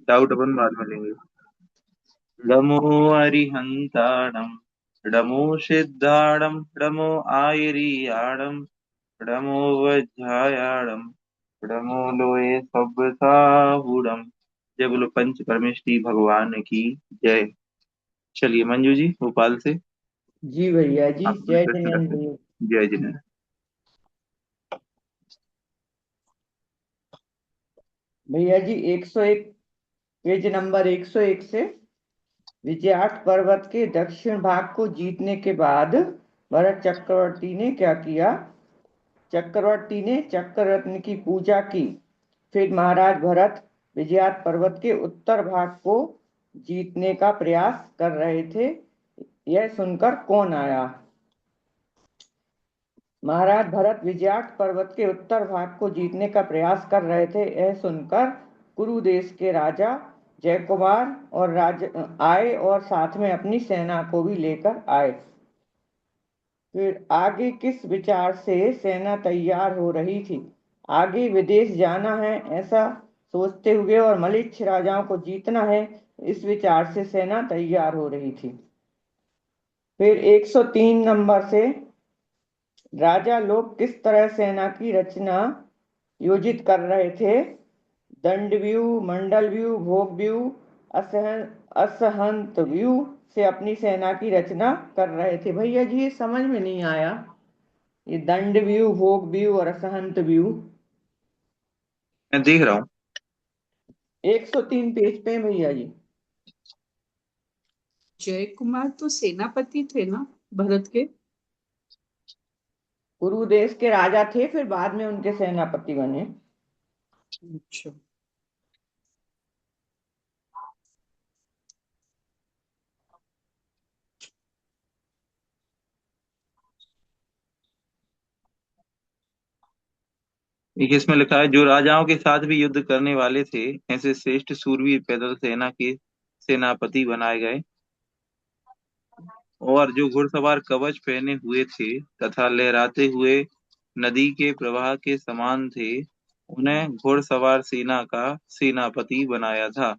Doubt अपन बाद में लेंगे। डमो अरिहंताणम, डमो सिद्धाणम, डमो आयरियाणम, डमो वज्रायाणम, डमो लोए सब साहुडम। जय बोलो पंच परमेष्टि भगवान की जय। चलिए मंजू जी भोपाल से जी भैया जी, आप अपने जय प्रश्न जिनेन्द्र रखें। भैया। जय जिनेन्द्र। भैया जी 101, पेज नंबर 101 से। विजयाट पर्वत के दक्षिण भाग को जीतने के बाद भरत चक्रवर्ती ने क्या किया? चक्रवर्ती ने चक्र रत्न की पूजा की। फिर महाराज भरत विजयात पर्वत के उत्तर भाग को जीतने का प्रयास कर रहे थे। यह सुनकर कौन आया? महाराज भरत विजयाट पर्वत के उत्तर भाग को जीतने का प्रयास कर रहे थे। यह सुनकर कुरु देश के राजा जयकुमार और राज आए और साथ में अपनी सेना को भी लेकर आए। फिर आगे किस विचार से सेना तैयार हो रही थी? आगे विदेश जाना है ऐसा सोचते हुए और मलिच्छ राजाओं को जीतना है, इस विचार से सेना तैयार हो रही थी। फिर 103 नंबर से, राजा लोग किस तरह सेना की रचना योजित कर रहे थे? दंड व्यू, मंडल व्यू, भोग व्यू, असहन असहंत व्यू से अपनी सेना की रचना कर रहे थे। भैया जी ये समझ में नहीं आया, ये दंड व्यू, भोग व्यू और असहंत व्यू। मैं देख रहा हूँ। 103 पेज पे हैं भैया जी। जय कुमार तो सेनापति थे ना भरत के। कुरु देश के राजा थे, फिर बाद में उनके सेनापति बने। अच्छा। एक इसमें लिखा है जो राजाओं के साथ भी युद्ध करने वाले थे, ऐसे श्रेष्ठ सूरवीर पैदल सेना के सेनापति बनाए गए। और जो घुड़सवार कवच पहने हुए थे तथा लहराते हुए नदी के प्रवाह के समान थे, उन्हें घुड़सवार सेना का सेनापति बनाया था।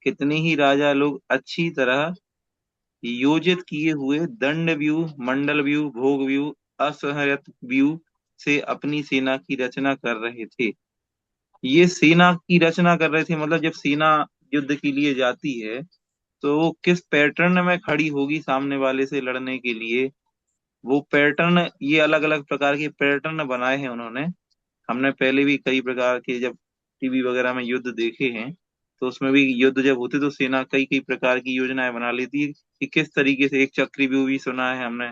कितने ही राजा लोग अच्छी तरह योजित किए हुए दंड व्यू, मंडल व्यू, भोग व्यू, असहयत व्यू से अपनी सेना की रचना कर रहे थे। ये सेना की रचना कर रहे थे मतलब जब सेना युद्ध के लिए जाती है तो वो किस पैटर्न में खड़ी होगी सामने वाले से लड़ने के लिए, वो पैटर्न, ये अलग अलग प्रकार के पैटर्न बनाए हैं उन्होंने। हमने पहले भी कई प्रकार के जब टीवी वगैरह में युद्ध देखे हैं तो उसमें भी युद्ध जब होते तो सेना कई कई प्रकार की योजनाएं बना लेती है कि किस तरीके से। एक चक्रव्यूह भी सुना है हमने,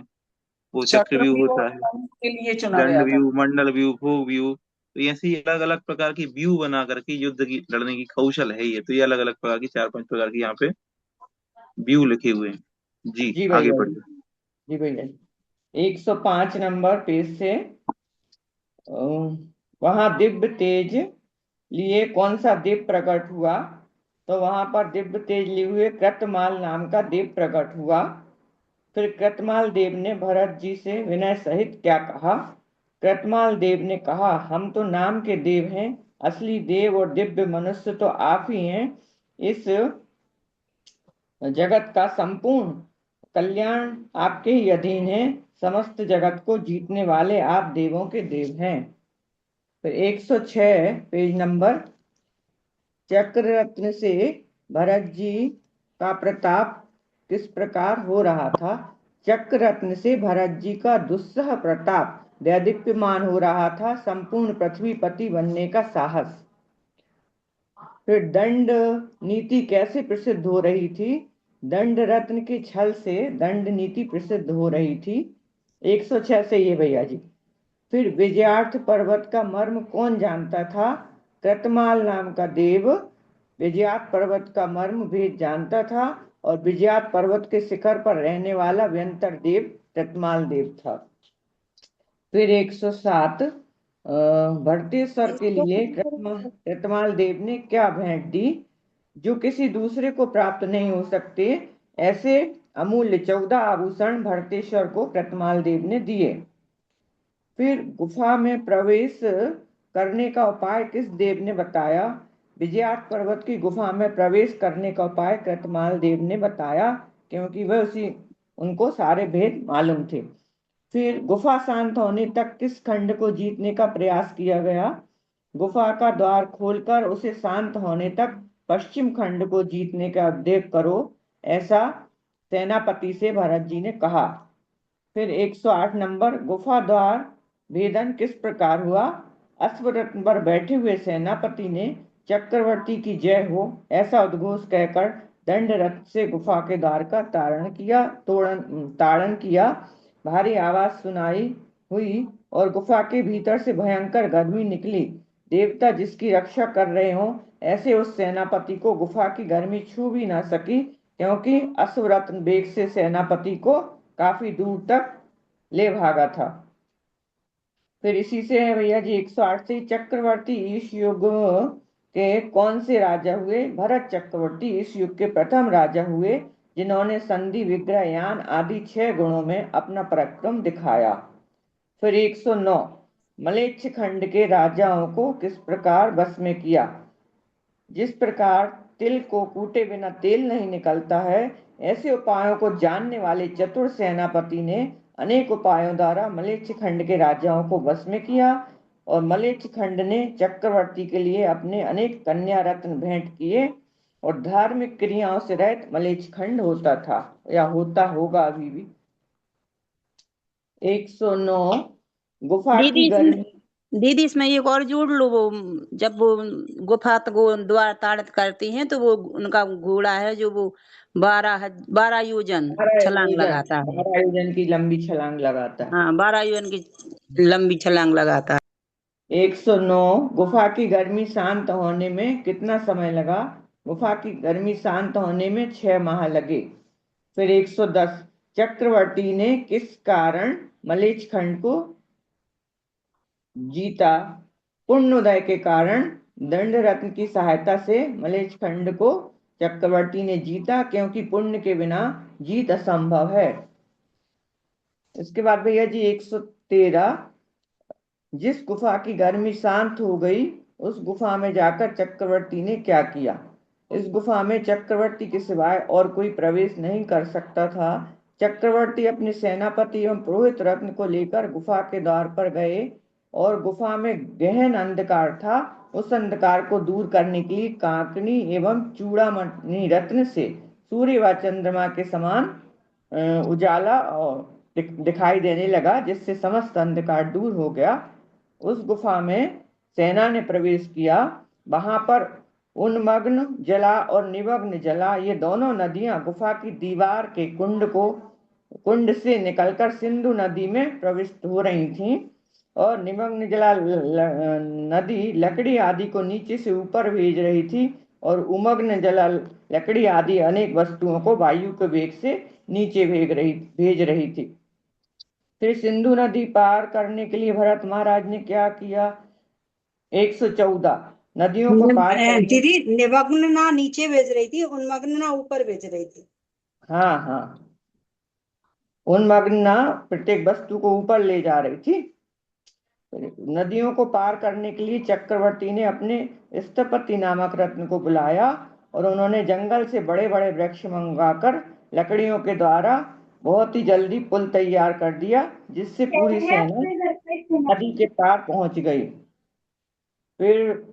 वो चक्रव्यूह चक्रव्यूह होता है। के लिए चुना दंड गया था। व्यू, मंडल व्यू, भोग व्यू, तो ऐसे ही अलग अलग प्रकार की व्यू बना करके युद्ध की लड़ने की कौशल है ये। तो ये अलग अलग प्रकार की चार पांच प्रकार की यहाँ पे व्यू लिखे हुए हैं जी। जी आगे भैया जी। बढ़िए। जी भैया जी 105 नंबर पेज से। वहां दिव्य तेज लिए कौन सा देव प्रकट हुआ? तो वहां पर दिव्य तेज लिए हुए कृतमाल नाम का देव प्रकट हुआ। फिर कृतमाल देव ने भरत जी से विनय सहित क्या कहा? कृतमाल देव ने कहा, हम तो नाम के देव हैं, असली देव और दिव्य मनुष्य तो आप ही हैं। इस जगत का संपूर्ण कल्याण आपके ही अधीन है। समस्त जगत को जीतने वाले आप देवों के देव हैं। फिर 106 पेज नंबर, चक्र रत्न से भरत जी का प्रताप किस प्रकार हो रहा था? चक्र रत्न से भरत जी का दुस्सह प्रताप दैदीप्यमान हो रहा था, संपूर्ण पृथ्वीपति बनने का साहस। फिर दंड नीति कैसे प्रसिद्ध हो रही थी? दंड रत्न के छल से दंड नीति प्रसिद्ध हो रही थी। 106 से ये भैया जी। फिर विजयार्थ पर्वत का मर्म कौन जानता था? कृतमाल नाम का देव विजयात पर्वत का मर्म भेद जानता था और विजयात पर्वत के शिखर पर रहने वाला व्यंतर देव कृतमाल देव था। फिर 107, भरतेश्वर के लिए कृतमाल देव ने क्या भेंट दी जो किसी दूसरे को प्राप्त नहीं हो सकते? ऐसे अमूल्य 14 आभूषण भरतेश्वर को कृतमाल देव ने दिए। फिर गुफा में प्रवेश करने का उपाय किस देव ने बताया? विजयार्थ पर्वत की गुफा में प्रवेश करने का उपाय कृतमाल देव ने बताया, क्योंकि वह उनको सारे भेद मालूम थे। फिर गुफा शांत होने तक किस खंड को जीतने का प्रयास किया गया? गुफा का द्वार खोलकर उसे शांत होने तक पश्चिम खंड को जीतने का उद्देश्य करो, ऐसा सेनापति से भरत जी ने कहा। फिर 108 नंबर, गुफा द्वार भेदन किस प्रकार हुआ? अश्वरत्न पर बैठे हुए सेनापति ने चक्रवर्ती की जय हो ऐसा उद्घोष कहकर दंड रथ से गुफा के द्वार का ताड़न किया। भारी आवाज सुनाई हुई और गुफा के भीतर से भयंकर गर्मी निकली। देवता जिसकी रक्षा कर रहे हों ऐसे उस सेनापति को गुफा की गर्मी छू भी ना सकी, क्योंकि अश्वरत्न वेग से सेनापति को काफी दूर तक ले भागा था। फिर इसी से है भैया जी 108 से, चक्रवर्ती इस युग के कौन से राजा हुए? भरत चक्रवर्ती इस युग के प्रथम राजा हुए, जिन्होंने संधि, विग्रह, यान आदि 6 गुणों में अपना पराक्रम दिखाया। फिर 109, मलेच्छ खंड के राजाओं को किस प्रकार बस में किया? जिस प्रकार तिल को कूटे बिना तेल नहीं निकलता है, ऐसे उपायों को जानने वाले चतुर सेनापति ने अनेक उपायों द्वारा मलेच्छ खंड के राजाओं को वश में किया, और मलेच्छ खंड ने चक्रवर्ती के लिए अपने अनेक कन्या रत्न भेंट किए, और धार्मिक क्रियाओं से रहित मलेच्छ खंड होता था या होता होगा अभी भी। 109, गुफा की दीदी गर्मी। दीदी इसमें एक और जोड़ लो, वो जब वो गुफा को द्वार ताड़ित करती हैं तो वो उनका घोड़ा है जो वो 12 योजन छलांग लगाता है। 12 योजन की लंबी छलांग लगाता है। हाँ, 12 योजन की लंबी छलांग लगाता है। 109, गुफा की गर्मी शांत होने में कितना समय लगा? गुफा की गर्मी शांत होने में 6 माह लगे। फिर 110, चक्रवर्ती ने किस कारण मलेच्छ खंड को जीता? पुण्योदय के कारण दंड रत्न की सहायता से मलेच्छ खंड को चक्रवर्ती ने जीता, क्योंकि पुण्य के बिना जीत असंभव है। इसके बाद भैया जी 113, जिस गुफा की गर्मी शांत हो गई उस गुफा में जाकर चक्रवर्ती ने क्या किया? इस गुफा में चक्रवर्ती के सिवाय और कोई प्रवेश नहीं कर सकता था। चक्रवर्ती अपने सेनापति एवं पुरोहित रत्न को लेकर गुफा के द्वार पर गए, और गुफा में गहन अंधकार था। उस अंधकार को दूर करने के लिए कांकनी एवं चूड़ामणि रत्न से सूर्य व चंद्रमा के समान उजाला और दिखाई देने लगा, जिससे समस्त अंधकार दूर हो गया। उस गुफा में सेना ने प्रवेश किया। वहां पर उन्मग्न जला और निमग्न जला, ये दोनों नदियां गुफा की दीवार के कुंड से निकलकर सिंधु नदी में प्रविष्ट हो रही थीं, और निमग्न जला नदी लकड़ी आदि को नीचे से ऊपर भेज रही थी, और उमग्न जला लकड़ी आदि अनेक वस्तुओं को वायु के वेग से नीचे भेज रही थी। फिर सिंधु नदी पार करने के लिए भरत महाराज ने क्या किया? 114, नदियों को पार करने। दीदी निमग्न ना नीचे भेज रही थी, उन्मग्न ना ऊपर भेज रही थी। हाँ हाँ, उन्मग्न ना प्रत्येक वस्तु को ऊपर ले जा रही थी। नदियों को पार करने के लिए चक्रवर्ती ने अपने स्थपति नामक रत्न को बुलाया, और उन्होंने जंगल से बड़े बड़े वृक्ष मंगवाकर लकड़ियों के द्वारा बहुत ही जल्दी पुल तैयार कर दिया, जिससे पूरी सेना नदी के पार पहुंच गई। फिर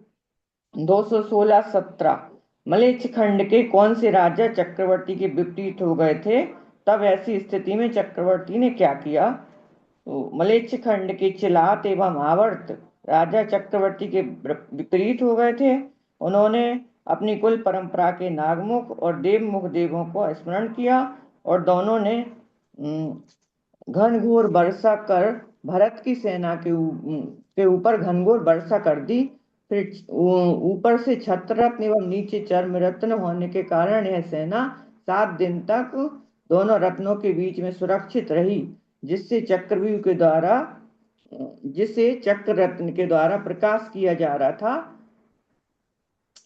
216-17, मलेच्छ खंड के कौन से राजा चक्रवर्ती के विपरीत हो गए थे? तब ऐसी स्थिति में चक्रवर्ती ने क्या किया? तो मलेच्छ खंड के चिलात एवं आवर्त राजा चक्रवर्ती के विपरीत हो गए थे। उन्होंने अपनी कुल परंपरा के नागमुख और देवमुख देवों को स्मरण किया, और दोनों ने घनघोर वर्षा कर भरत की सेना के ऊपर घनघोर वर्षा कर दी। फिर ऊपर से छत्र रत्न एवं नीचे चर्म रत्न होने के कारण यह सेना 7 दिन तक दोनों रत्नों के बीच में सुरक्षित रही, जिसे चक्र रत्न के द्वारा प्रकाश किया जा रहा था।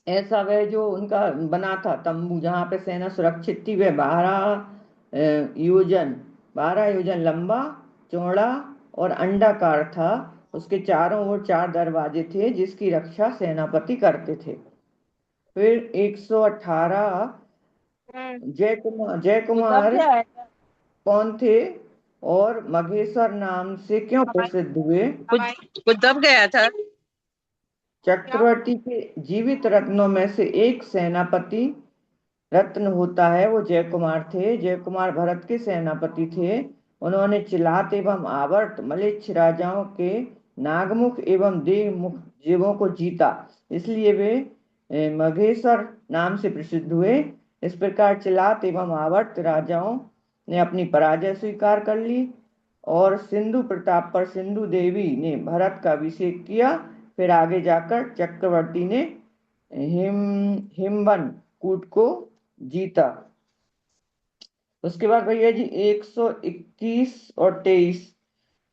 ऐसा वह जो उनका बना था तंबू, जहां पे सेना सुरक्षित थी, वह 12 योजन लंबा, चौड़ा और अंडाकार था। उसके चारों ओर 4 दरवाजे थे, जिसकी रक्षा सेनापति करते थे। फिर 118 जयकुमार कौन थे और मघेश्वर नाम से क्यों प्रसिद्ध हुए? कुछ दब गया था। चक्रवर्ती के जीवित रत्नों में से एक सेनापति रत्न होता है, वो जयकुमार थे। जयकुमार भरत के सेनापति थे। उन्होंने चिलात एवं आवर्त मलेच्छ राजाओं के नागमुख एवं देवमुख जीवों को जीता, इसलिए वे मघेश्वर नाम से प्रसिद्ध हुए। इस प्रकार चिलात एवं आवर्त राजाओं ने अपनी पराजय स्वीकार कर ली और सिंधु प्रताप पर सिंधु देवी ने भरत का अभिषेक किया। फिर आगे जाकर चक्रवर्ती ने हिमवन कूट को जीता। उसके बाद भैया जी 121 और 23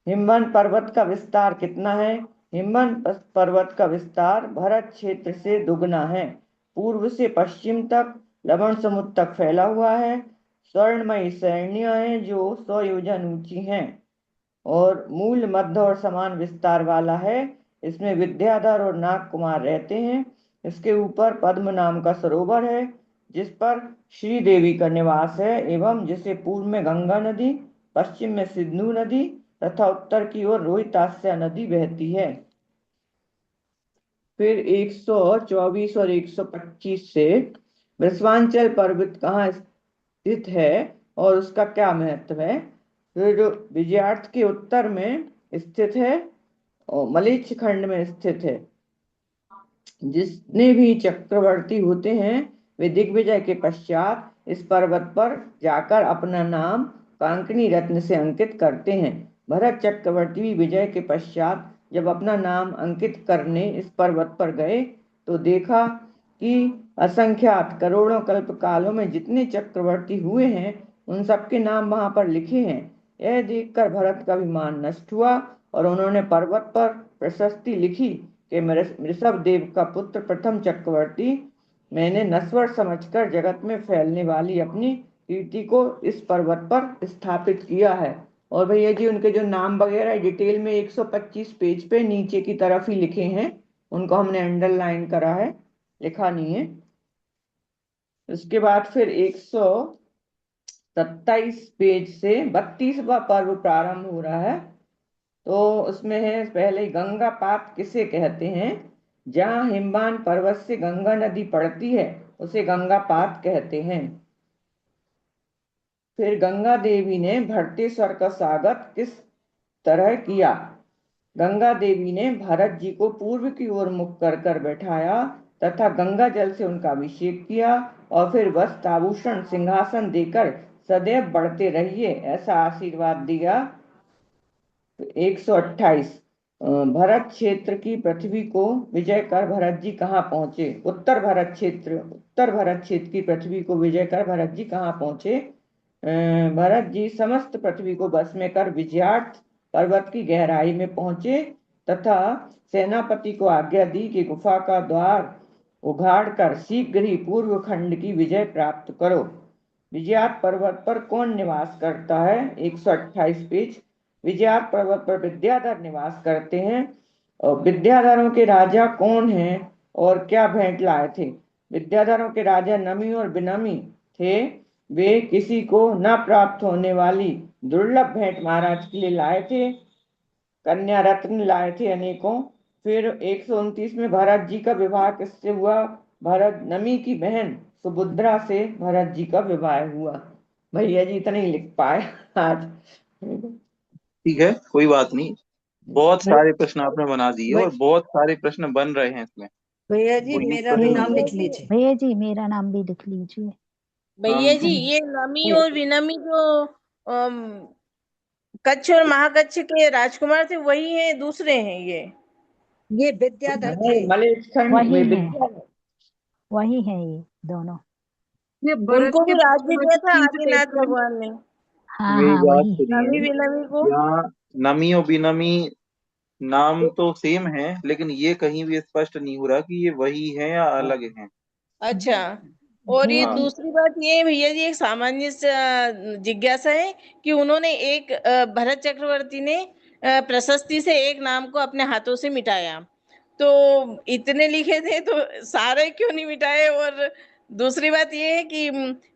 हिमवन पर्वत का विस्तार कितना है? हिमवन पर्वत का विस्तार भरत क्षेत्र से दुगना है। पूर्व से पश्चिम तक लवण समुद्र तक फैला हुआ है। स्वर्णमयी श्रेणियां हैं जो 100 योजन ऊंची हैं और मूल मध्य और समान विस्तार वाला है। इसमें विद्याधर और नाग कुमार रहते हैं। इसके ऊपर पद्म नाम का सरोवर है जिस पर श्री देवी का निवास है एवं जिसे पूर्व में गंगा नदी, पश्चिम में सिंधु नदी तथा उत्तर की ओर रोहितास्या नदी बहती है। फिर 124 और 125 से विश्वांचल पर्वत कहाँ स्थित है और उसका क्या महत्व है? फिर विजयार्थ के उत्तर में स्थित है और मलेच्छ खंड में स्थित है। जितने भी चक्रवर्ती होते हैं वे दिग्विजय के पश्चात इस पर्वत पर जाकर अपना नाम कांकनी रत्न से अंकित करते हैं। भरत चक्रवर्ती भी विजय के पश्चात जब अपना नाम अंकित करने इस पर्वत पर गए तो देखा कि असंख्यात करोड़ों कल्प कालों में जितने चक्रवर्ती हुए हैं उन सबके नाम वहां पर लिखे हैं। यह देखकर भरत का अभिमान नष्ट हुआ और उन्होंने पर्वत पर प्रशस्ति लिखी कि ऋषभ देव का पुत्र प्रथम चक्रवर्ती, मैंने नश्वर समझकर जगत में फैलने वाली अपनी कीर्ति को इस पर्वत पर स्थापित किया है। और भैया जी उनके जो नाम वगैरह डिटेल में 125 पेज पे नीचे की तरफ ही लिखे हैं, उनको हमने अंडरलाइन करा है, लिखा नहीं है। उसके बाद फिर 127 पेज से 32वां पर्व प्रारंभ हो रहा है। तो उसमें है पहले गंगा पात किसे कहते हैं? जहाँ हिमवान पर्वत से गंगा नदी पड़ती है उसे गंगा पात कहते हैं। फिर गंगा देवी ने भरतेश्वर का स्वागत किस तरह किया? गंगा देवी ने भरत जी को पूर्व की ओर मुख कर कर बैठाया तथा गंगा जल से उनका अभिषेक किया और फिर वस्त्र आभूषण सिंहासन देकर सदैव बढ़ते रहिए ऐसा आशीर्वाद दिया। 128 भरत क्षेत्र की पृथ्वी को विजय कर भरत जी कहाँ पहुंचे? उत्तर भरत क्षेत्र की पृथ्वी को विजय कर भरत जी कहाँ पहुंचे? भरत जी समस्त पृथ्वी को बस में कर विजयार्थ पर्वत की गहराई में पहुंचे तथा सेनापति को आज्ञा दी कि गुफा का द्वार उघाड़कर शीघ्र ही पूर्व खंड की विजय प्राप्त करो। विजयार्थ पर्वत पर कौन निवास करता है? 128 पेज। विजयार्थ पर्वत पर विद्याधर निवास करते हैं। और विद्याधरों के राजा कौन हैं और क्या भेंट लाए थे? विद्याधरों के राजा नमी और बिनमी थे। वे किसी को न प्राप्त होने वाली दुर्लभ भेंट महाराज के लिए लाए थे। कन्या रत्न लाए थे अनेकों। फिर 129 में भरत जी का विवाह किससे हुआ? भरत नमी की बहन सुभद्रा से भरत जी का विवाह हुआ। भैया जी इतना ही लिख पाए आज। ठीक है, कोई बात नहीं। बहुत सारे प्रश्न आपने बना दिए और बहुत सारे प्रश्न बन रहे हैं इसमें। भैया जी मेरा भी नाम लिख लीजिए। भैया जी मेरा नाम भी लिख लीजिए। भैया जी ये नमी और विनमी जो कच्छ और महाकच्छ के राजकुमार थे वही हैं, दूसरे हैं ये विद्याधर थे। वही है ये दोनों। ये उनको भी राज्य दिया था आदिनाथ भगवान ने। हाँ मेरी हाँ बात वही। नमी सुनिए, विनमी को यहाँ नमी और बिनमी नाम तो सेम है लेकिन ये कहीं भी स्पष्ट नहीं हो रहा कि ये वही है या अलग हैं। अच्छा। और ये हाँ। दूसरी बात ये भैया जी एक सामान्य जिज्ञासा है कि उन्होंने एक भरत चक्रवर्ती ने प्रशस्ति से एक नाम को अपने हाथों से मिटाया तो इतने लिखे थे तो सारे क्यों नहीं मिटाए? और दूसरी बात ये है कि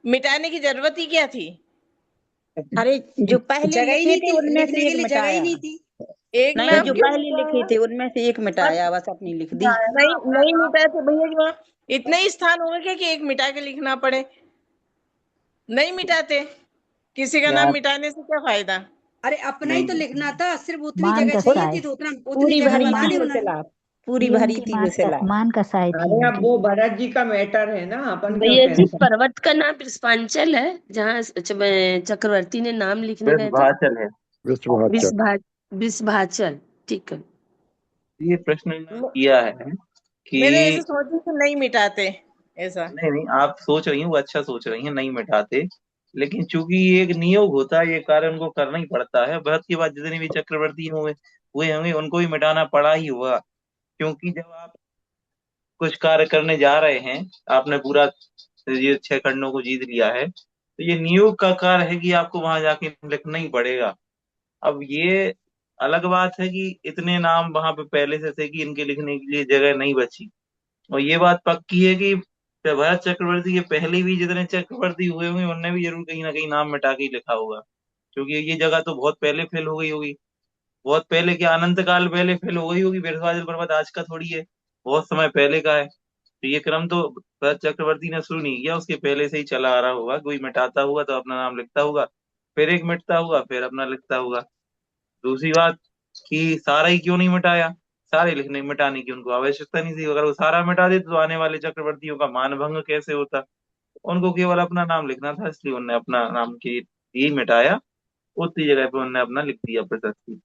मिटाने की जरूरत ही क्या थी? अरे जो पहले जगह ही लिखे नहीं थे थी, उनमें लिखने से के एक लिए जगह ही मिटाया। नहीं थी। एक नहीं, नाम जो क्यों पहले लिखे थे उनमें से एक मिटाया, बस अपनी लिख दी। नहीं नहीं मिटाए थे भैया जी, वहाँ इतने ही स्थान होंगे क्या कि एक मिटा के लिखना पड़े? नहीं मिटाते, किसी का क्या नाम आप मिटाने से क्या फायदा? अरे अपना ही तो नहीं लिखना था, सिर्फ उतनी मान जगह का चाहिए थी साइज, तो उतनी पूरी जगह भरी बना मान थी दी वो उन्होंने। सिला, पूरी ये भरी उनकी थी वो सिला। मान का साइज थी अरे अब उनकी। वो भरत जी का मैटर है ना, अपन क्यों भैया जी, टेंशन। पर्वत का नाम पुष्पांचल है, जहाँ चक्रवर्ती ने नाम लिखने गए थे। विभाचल है। विश्वभाचल। विषभाचल, ठीक है। ये प्रश्न इन्होंने किया है मैंने ऐसे कि सोची कि नहीं मिटाते ऐसा। नहीं नहीं, आप सोच रही हैं वो अच्छा सोच रही हैं, नहीं मिटाते, लेकिन चूंकि ये एक नियोग होता है, ये कार्य उनको करना ही पड़ता है। भरत के बाद जितने भी चक्रवर्ती हुए होंगे उनको भी मिटाना पड़ा ही होगा, क्योंकि जब आप कुछ कार्य करने जा रहे हैं, आपने पूरा ये 6 खंडों को जीत लिया है, तो ये नियोग का कार्य है कि आपको वहां जाके लिखना ही पड़ेगा। अब ये अलग बात है कि इतने नाम वहां पे पहले से थे कि इनके लिखने के लिए जगह नहीं बची। और ये बात पक्की है कि भरत चक्रवर्ती के पहले भी जितने चक्रवर्ती हुए होंगे उनने भी जरूर कहीं ना कहीं नाम मिटा के ही लिखा होगा, क्योंकि ये जगह तो बहुत पहले फेल हो गई होगी। बहुत पहले, क्या अनंत काल पहले फेल हो गई होगी। विंध्याचल पर्वत आज का थोड़ी है, बहुत समय पहले का है। तो ये क्रम तो भरत चक्रवर्ती ने शुरू नहीं किया, उसके पहले से ही चला आ रहा होगा। कोई मिटाता होगा तो अपना नाम लिखता होगा, फिर एक मिटता होगा, फिर अपना लिखता होगा। दूसरी बात कि सारा ही क्यों नहीं मिटाया, सारे लिखने मिटाने की उनको आवश्यकता नहीं थी। अगर वो सारा मिटा देते तो आने वाले चक्रवर्तियों का मान भंग कैसे होता। उनको केवल अपना नाम लिखना था, इसलिए उन्होंने अपना नाम के ही मिटाया, उतनी जगह पे उन्होंने अपना लिख दिया प्रशस्ति।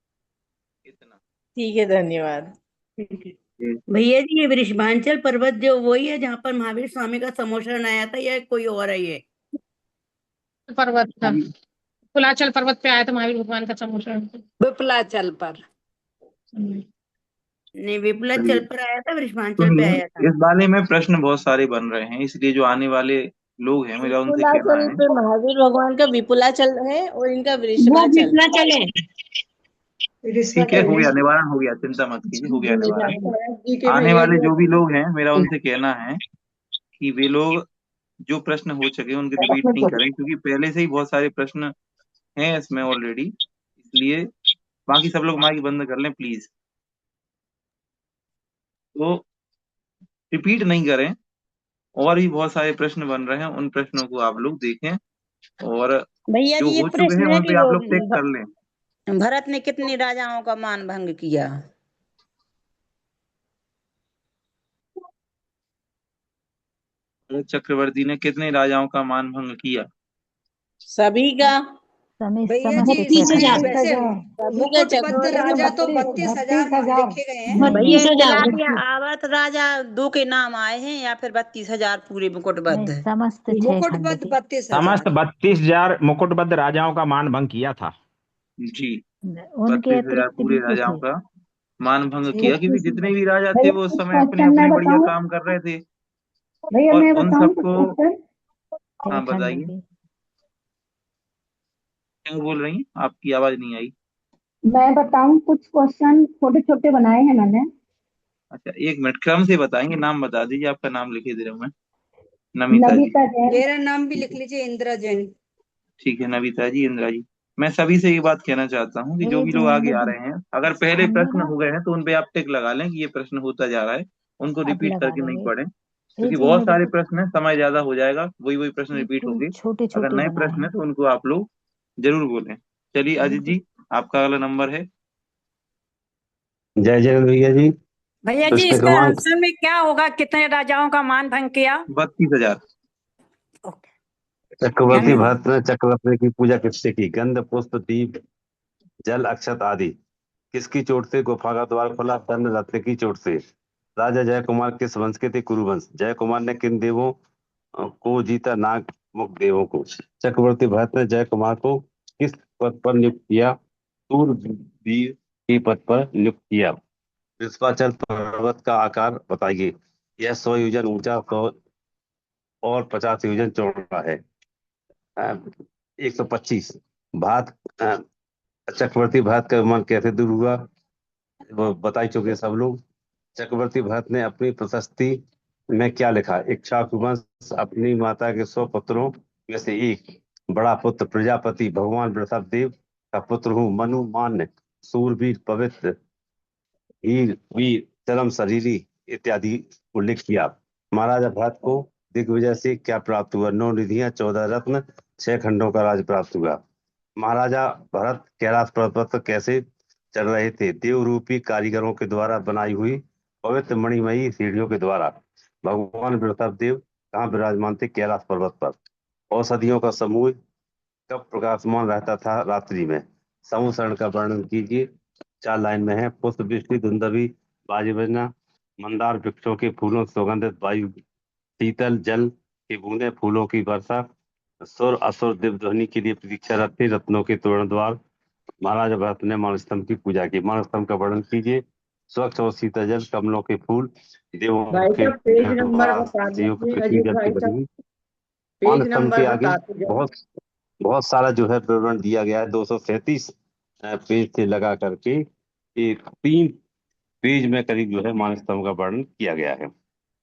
इतना। ठीक है, धन्यवाद। जी। भैया जी, ये वृषभांचल पर्वत जो वही है जहाँ पर महावीर स्वामी का समोषण आया था, या कोई और है ये? पर्वत का, कुलाचल पर्वत पे आया था महावीर भगवान का समोषण। विपुलाचल पर नहीं, विपुलाचल चलिए, पर आया था, वृषभांचल पे सुनिए, आया था। इस बारे में प्रश्न बहुत सारे बन रहे हैं, इसलिए जो आने वाले लोग हैं मेरा उनसे कहना विपुलाचल है। पे महावीर भगवान का विपुलाचल है और इनका वो वृषभाचल। विपुलाचल है। ठीक है, हो गया, निवारण हो गया, चिंता मत कीजिए, हो गया निवारण। भरत जी के आने भैया वाले जी जो भी लोग हैं मेरा उनसे कहना है कि वे लोग जो प्रश्न हो सके उनके रिपीट नहीं करें, क्योंकि पहले से ही बहुत सारे प्रश्न हैं इसमें ऑलरेडी। इसलिए बाकी सब लोग माइक बंद कर लें प्लीज, तो रिपीट नहीं करें। और भी बहुत सारे प्रश्न बन रहे हैं, उन प्रश्नों को आप लोग देखें, और भैया जो जी, ये हो चुके हैं प्रश्न है उन कि पे वो आप लोग टिक कर लें। भरत ने कितने राजाओं का मान भंग किया? भरत चक्रवर्ती ने कितने राजाओं का मान भंग किया? सभी का। भैया समस्त जी, इसमें 6 खंड। वैसे सभी का मुकुटबद्ध राजा तो 32,000 लिखे गए हैं। भैया तिलारी आवर्त राजा 2 के नाम आए हैं या फिर 32,000 पूरे मुकुटबद्ध? समस्त 6 खंड मुकुटबद्ध के। 32,000। समस्त 32,000 मुकुटबद्ध राजाओं का मान भंग किया था। जी, उनके 32,000 अतिरिक्त पूरे भी तो राजाओं थे। का मान भंग किया, क्योंकि जितने भी राजा थे वो उस समय अपने अपने बढ़िया काम कर रहे थे, और उन सबको। 6 हाँ, खंड बताइए, के। क्या बोल रही हैं? आपकी आवाज नहीं आई। मैं बताऊं, कुछ क्वेश्चन छोटे छोटे बनाए हैं मैंने। अच्छा, एक मिनट, क्रम से बताएंगे, नाम बता दीजिए, आपका नाम लिखे दे रहा हूँ मैं। नमिता जी। नमिता जैन। मेरा नाम भी लिख लीजिए, इंदिरा जैन। ठीक है, नमिता जी, इंदिरा जी। मैं सभी से ये बात कहना चाहता हूँ कि जो भी लोग आगे आ रहे हैं, अगर पहले प्रश्न हो गए हैं तो उन पे आप टिक लगा लें कि ये प्रश्न होता जा रहा है, उनको अब रिपीट लगा करके नहीं देंगे। पढ़ें, ये क्योंकि जी बहुत मेरे सारे को प्रश्न हैं, समय ज्यादा हो जाएगा, वही वही प्रश्न रिपीट बिल्कुल होंगे। छोटे अगर छोटे नए बनाए प्रश्न है हैं। तो उनको आप लोग जरूर बोलें। चलिए अजित बिल्कुल। जी, आपका अगला नंबर है। जय जय भैया जी। भैया जी, प्रश्न इसका क्रमांक आंसर में क्या होगा? कितने राजाओं का मान भंग किया? 32,000। ओके, चक्रवर्ती धन्यवाद। भरत ने चक्ररत्न की पूजा किससे की? गंध, पुष्प, दीप, जल, अक्षत आदि। किसकी चोट से गुफा का द्वार खुला? धन रत्न की चोट से। राजा जय कुमार किस वंश के थे? कुरुवंश। जय कुमार ने किन देवों को जीता? नाग मुख देवों को। चक्रवर्ती भरत ने जय कुमार को किस पद पर नियुक्त किया? सूरवीर के पद पर नियुक्त किया। विश्वाचल पर्वत का आकार बताइए। यह 100 योजन ऊंचा, 100 और 50 योजन चौड़ा है। 125। भारत चक्रवर्ती भारत का विमान कैसे दूर हुआ? वो बता ही चुके सब लोग। चक्रवर्ती भरत ने अपनी प्रशस्ति में क्या लिखा? इक्ष्वाकुवंश अपनी माता के 100 पुत्रों में से एक, बड़ा पुत्र प्रजापति भगवान बृहस्पति का पुत्र हूँ, मनु मान्य, सूरवीर पवित्र, वीर वीर चरम शरीरी इत्यादि उल्लेख किया। महाराजा भरत को दिग्विजय से क्या प्राप्त हुआ? 9 निधियां, 14 रत्न, 6 खंडों का राज प्राप्त हुआ। महाराजा भरत कैलाश पर्वत पर कैसे चढ़ रहे थे? देवरूपी कारीगरों के द्वारा बनाई हुई पवित्र मणिमयी सीढ़ियों के द्वारा। भगवान बृहस्पति कहाँ विराजमान थे? कैलाश पर्वत पर। औषधियों का समूह कब प्रकाशमान रहता था? रात्रि में। समूह शरण का वर्णन कीजिए। 4 लाइन में है। पुष्प वृष्टि, धुंधवी, बाजी बजना, मंदार वृक्षों के फूलों, सुगंधित वायु, शीतल जल की बूंदे, फूलों की वर्षा, सुर असुर दिव्य ध्वनि के लिए प्रतीक्षारत थे, रत्नों के तोरण द्वार। महाराजा भरत ने मानस्तंभ की पूजा की। मानस्तंभ का वर्णन कीजिए। स्वच्छ और शीतल जल, कमलों के फूल, देवों भाई के साहब पेज नंबर बता वासियों के दीजिए पृथ्वी अजीत जल भाई की साहब, बनी। पेज मानस्तंभ नंबर के आगे बता दीजिए। बहुत सारा जो है विवरण दिया गया है। 237 पेज से लगा करके एक 3 पेज में करीब जो है मानस्तंभ का वर्णन किया गया है।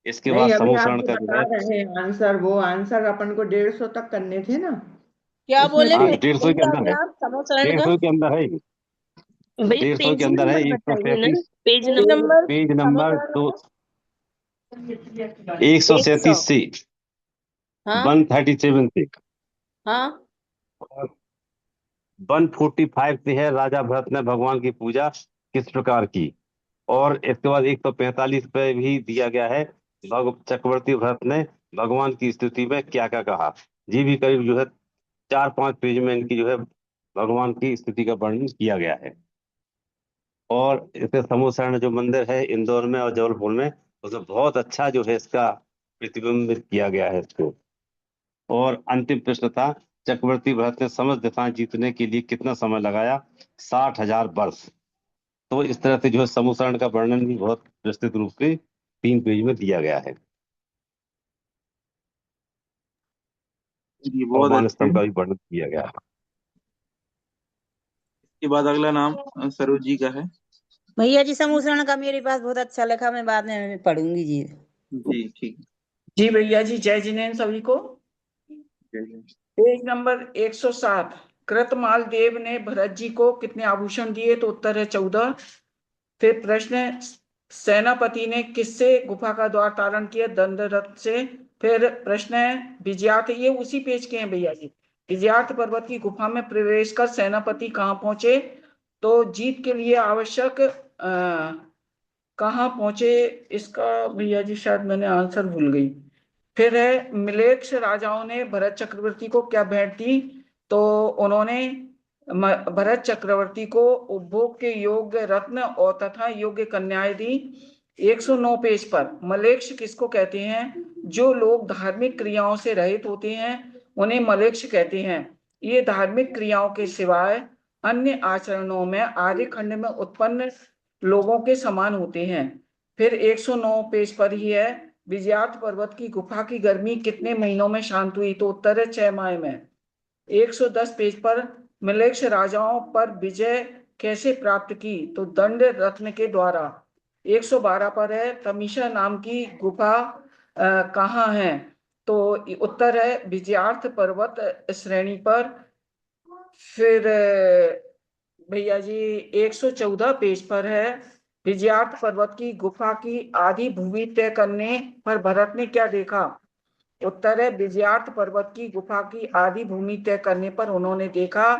इसके बाद नहीं, अभी समूह आप शरण जो का जो बता है, रहे हैं आंसर, वो आंसर अपन को 150 तक करने थे ना। क्या उसमें बोले? हाँ, पेज 150 के अंदर है। आप समोसरण का 150 के अंदर है। भैया 150 के पेज अंदर है। नंबर बताइए ना, 137 page page number. Number page number समोसरण 137 से हाँ 137 से हाँ 145 से है राजा भरत ने भगवान की पूजा किस प्रकार की। और इसके बाद 145 पे भी दिया गया है चक्रवर्ती भरत ने भगवान की स्तुति में क्या क्या कहा। जी भी करीब जो है 4-5 पेज में इनकी जो है भगवान की स्तुति का वर्णन किया गया है। और इसके समूह शरण जो मंदिर है इंदौर में और जबलपुर में, उसमें बहुत अच्छा जो है इसका प्रतिबिंबित किया गया है इसको। और अंतिम प्रश्न था, चक्रवर्ती भरत ने समस्त दिशाएं जीतने के लिए कितना समय लगाया? 60,000 वर्ष। तो इस तरह से जो है समूह शरण का वर्णन भी बहुत विस्तृत रूप से 3 पेज में दिया गया है। जी और बहुत अच्छे। मानस्तंभ का भी वर्णन किया गया है। इसके बाद अगला नाम सरोज जी का है। भैया जी समूसरण का मेरे पास बहुत अच्छा लिखा, मैं बाद में पढ़ूंगी जी। जी ठीक। जी भैया जी, जय जिनेन्द्र सभी को। Page number 107। कृतमाल देव ने भरत जी को कितने आभूषण दिए? तो उत्तर है 14। फिर प्रश्न है, सेनापति ने किससे गुफा का द्वार तारण किया? दंडरथ से। फिर प्रश्न है, विजयार्थ, ये उसी पेज के हैं भैया जी। विजयार्थ पर्वत की गुफा में प्रवेश कर सेनापति कहाँ पहुंचे? तो जीत के लिए आवश्यक कहाँ पहुंचे? इसका भैया जी शायद मैंने आंसर भूल गई। फिर है, मिलेच्छ राजाओं ने भरत चक्रवर्ती को क्या भेंट दी? तो उन्होंने भरत चक्रवर्ती को उपभोग के योग्य रत्न और तथा योग्य कन्याएं दी। 109 पेज पर, मलेच्छ किसको कहते हैं? जो लोग धार्मिक क्रियाओं से रहित होते हैं उन्हें मलेच्छ कहते हैं। ये धार्मिक क्रियाओं के सिवाय अन्य आचरणों में आर्य खंड में उत्पन्न लोगों के समान होते हैं। फिर 109 पेज पर ही है, विजयार्थ पर्वत की गुफा की गर्मी कितने महीनों में शांत हुई? तो उत्तर है 6 माह में। 110 पेज पर, मिलेच्छ राजाओं पर विजय कैसे प्राप्त की? तो दंड रत्न के द्वारा। 112 पर है, तमीशा नाम की गुफा कहाँ है? तो उत्तर है विजयार्थ पर्वत श्रेणी पर। फिर भैया जी 114 पेज पर है, विजयार्थ पर्वत की गुफा की आधी भूमि तय करने पर भरत ने क्या देखा? उत्तर है विजयार्थ पर्वत की गुफा की आधी भूमि तय करने पर उन्होंने देखा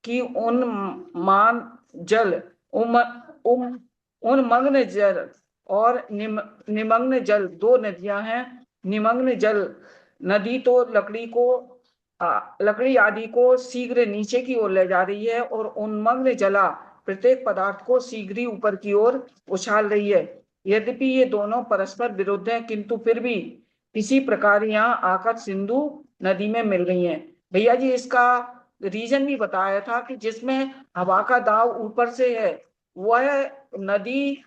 कि उन्मग्न जल और निमग्न जल, 2 नदियां हैं। निमग्न जल नदी तो लकड़ी आदि को शीघ्र नीचे की ओर ले जा रही है और उन्मग्न जला प्रत्येक पदार्थ को शीघ्र ही ऊपर की ओर उछाल रही है। यद्यपि ये दोनों परस्पर विरुद्ध हैं, किंतु फिर भी किसी प्रकार यहाँ आकर सिंधु नदी में मिल रही हैं। भैया जी इसका रीजन भी बताया था कि जिसमें हवा का दाव ऊपर से है वह नदी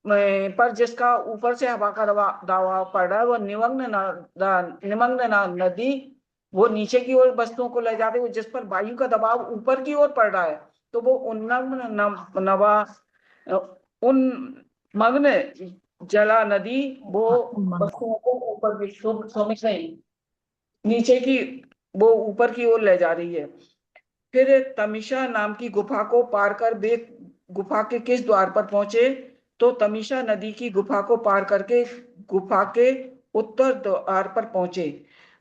पर जिसका ऊपर से हवा का दाव पड़ रहा है वो निमग्न नदी वो नीचे की ओर वस्तुओं को ले जाते हुए, जिस पर वायु का दबाव ऊपर की ओर पड़ रहा है तो वो उन्मग्न जला नदी वो वस्तुओं को ऊपर की सोमिक नहीं, नीचे की वो ऊपर की ओर ले जा रही है। फिर तमीशा नाम की गुफा को पार कर वे गुफा के किस द्वार पर पहुंचे? तो तमीशा नदी की गुफा को पार करके गुफा के उत्तर द्वार पर पहुंचे।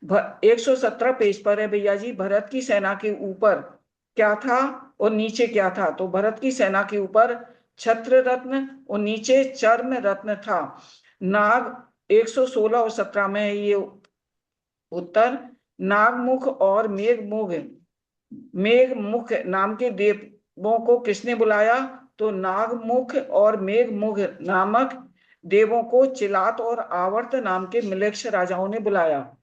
117 पेज पर है भैया जी। भरत की सेना के ऊपर क्या था और नीचे क्या था? तो भरत की सेना के ऊपर छत्र रत्न और नीचे चर्म रत्न था। नाग 116 और 17 में है ये उत्तर। नागमुख और मेघमुख नाम के देवों को किसने बुलाया? तो नागमुख और मेघमुख नामक देवों को चिलात और आवर्त नाम के मिलेच्छ राजाओं ने बुलाया।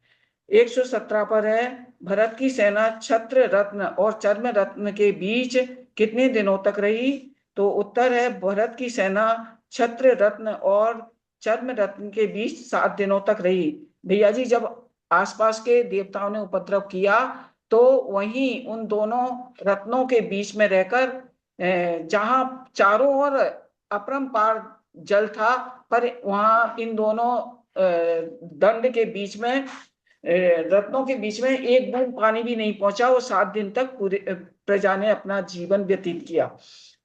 117 पर है, भरत की सेना छत्र रत्न और चर्म रत्न के बीच कितने दिनों तक रही? तो उत्तर है, भरत की सेना छत्र रत्न और चर्म रत्न के बीच 7 दिनों तक रही। भैया जी जब आसपास के देवताओं ने उपद्रव किया तो वहीं उन दोनों रत्नों के बीच में रहकर जहां चारों ओर अपरंपार जल था, पर वहां इन दोनों दंड के बीच में रत्नों के बीच में एक बूंद पानी भी नहीं पहुंचा और 7 दिन तक पूरे प्रजा ने अपना जीवन व्यतीत किया।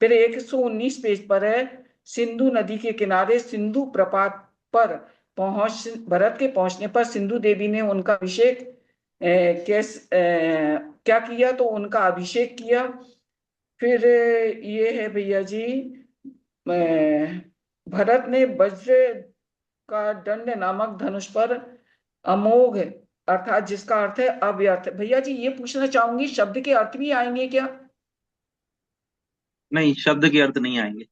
फिर 119 पेज पर है, सिंधु नदी के किनारे सिंधु प्रपात पर भरत के पहुंचने पर सिंधु देवी ने उनका अभिषेक क्या किया? तो उनका अभिषेक किया। फिर ये है भैया जी, भरत ने वज्र का दंड नामक धनुष पर अमोघ अर्थात जिसका अर्थ है अव्यर्थ। भैया जी ये पूछना चाहूंगी, शब्द के अर्थ भी आएंगे क्या? नहीं, शब्द के अर्थ नहीं आएंगे।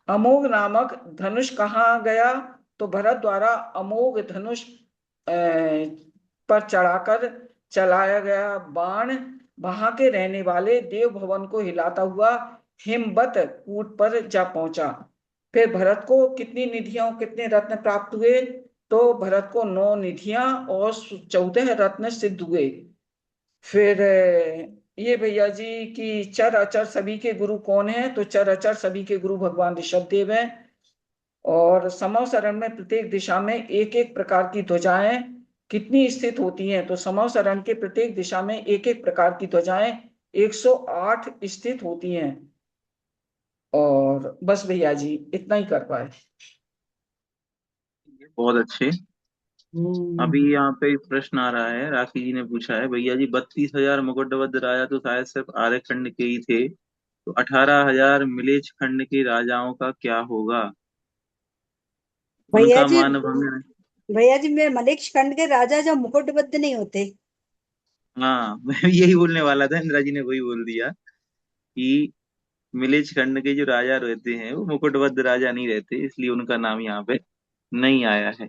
अमोघ नामक धनुष कहाँ गया? तो भरत द्वारा अमोघ धनुष पर चढ़ाकर चलाया गया बाण वहां के रहने वाले देव भवन को हिलाता हुआ हिमवत कूट पर जा पहुंचा। फिर भरत को कितनी निधियां और कितने रत्न प्राप्त हुए? तो भरत को 9 निधियां और 14 रत्न सिद्ध हुए। फिर ये भैया जी की चर अचर सभी के गुरु कौन है? तो चर अचर सभी के गुरु भगवान ऋषभ देव हैं। और समव शरण में प्रत्येक दिशा में एक एक प्रकार की ध्वजाएं कितनी स्थित होती हैं? तो समव शरण के प्रत्येक दिशा में एक एक प्रकार की ध्वजाएं 108 स्थित होती हैं। और बस भैया जी इतना ही कर पाए। बहुत अच्छे। अभी यहाँ पे एक प्रश्न आ रहा है, राखी जी ने पूछा है, भैया जी 32,000 मुकुटबद्ध राजा तो शायद सिर्फ आर्य खंड के ही थे, तो 18,000 मिलेच्छ खंड के राजाओं का क्या होगा? भैया उनका जी मान भंग। भैया जी मेरे मलेच्छ खंड के राजा जो मुकुटबद्ध नहीं होते। हाँ मैं यही बोलने वाला था, इंदिरा जी ने वही बोल दिया कि मिलेच्छ खंड के जो राजा रहते हैं वो मुकुटबद्ध राजा नहीं रहते, इसलिए उनका नाम यहाँ पे नहीं आया है।